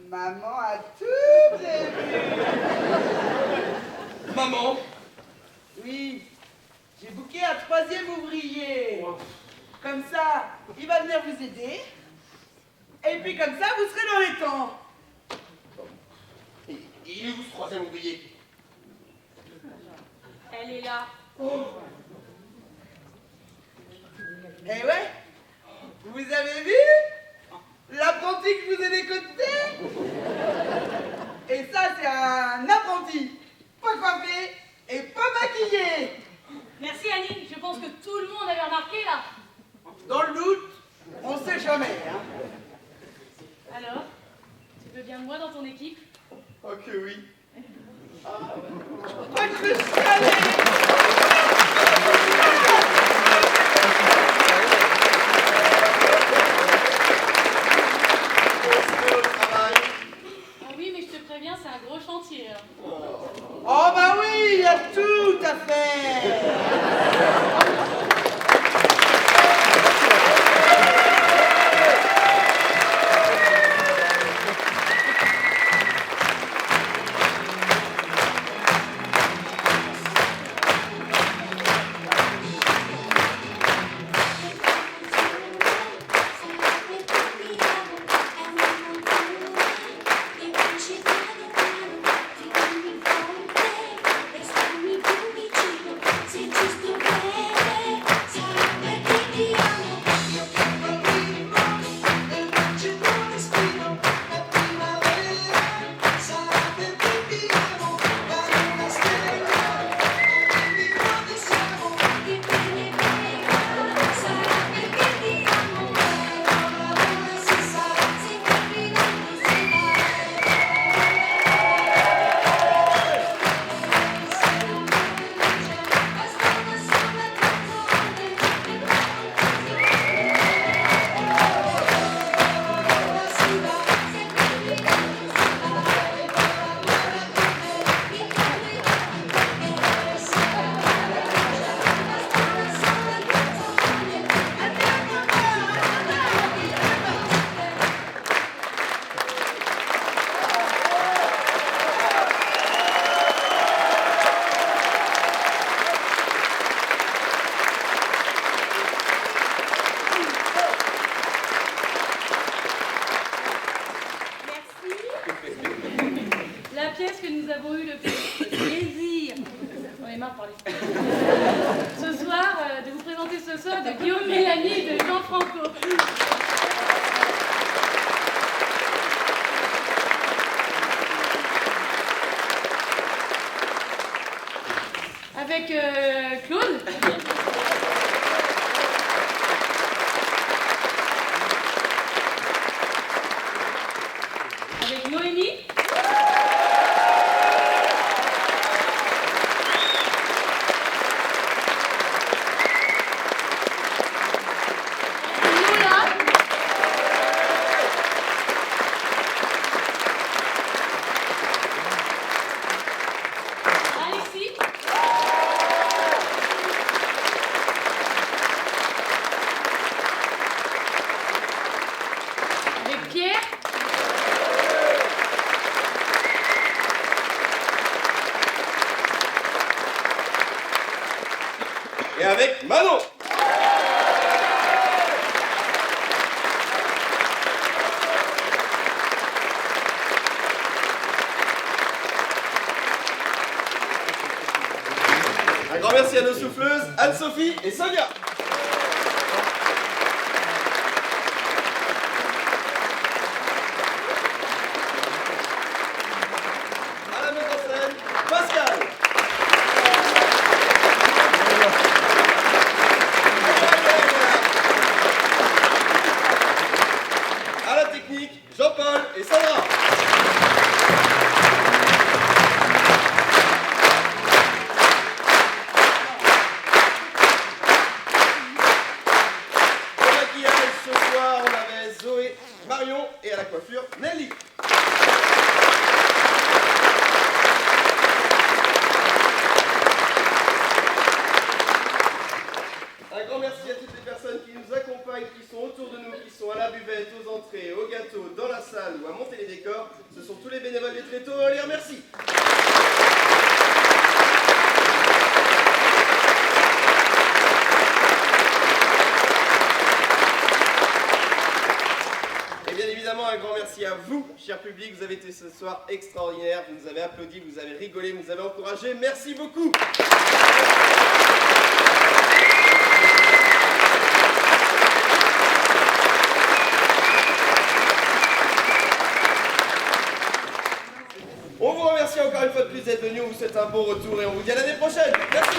Maman a tout prévu. Maman? Oui, j'ai booké un 3e ouvrier. Comme ça, il va venir vous aider. Et puis comme ça, vous serez dans les temps. Et il est où ce 3e ouvrier? Elle est là. Eh ouais, vous avez vu l'apprenti que je vous ai décoté? Et ça, c'est un apprenti, pas coiffé et pas maquillé. Merci Annie, je pense que tout le monde avait remarqué là. Dans le doute, on sait jamais, hein. Alors, tu veux bien de moi dans ton équipe? Oh que oui. Oh, je vais chialer. Ah oui, mais je te préviens, c'est un gros chantier. Hein. Oh bah oui, il y a tout à faire. de Guillaume Mélanie et de Jean Franco. Avec Claude. Avec Noémie. Lola. Alexis. Avec Pierre. Et avec Manon. Un grand merci à nos souffleuses, Anne-Sophie et Sonia. À la mise en scène, Pascal. À la technique, Jean-Paul et Sandra. Au maquillage, ce soir, on avait Zoé, Marion et à la coiffure, Nelly. Un grand merci à toutes les personnes qui nous accompagnent, qui sont autour de nous, qui sont à la buvette, aux entrées, au gâteau, dans la salle ou à monter les décors. Ce sont tous les bénévoles des Tréteaux, on les remercie. Et bien évidemment, un grand merci à vous, cher public. Vous avez été ce soir extraordinaire. Vous nous avez applaudi, vous avez rigolé, vous nous avez encouragé. Merci beaucoup. On vous remercie encore une fois de plus d'être venu. On vous souhaite un bon retour et on vous dit à l'année prochaine. Merci.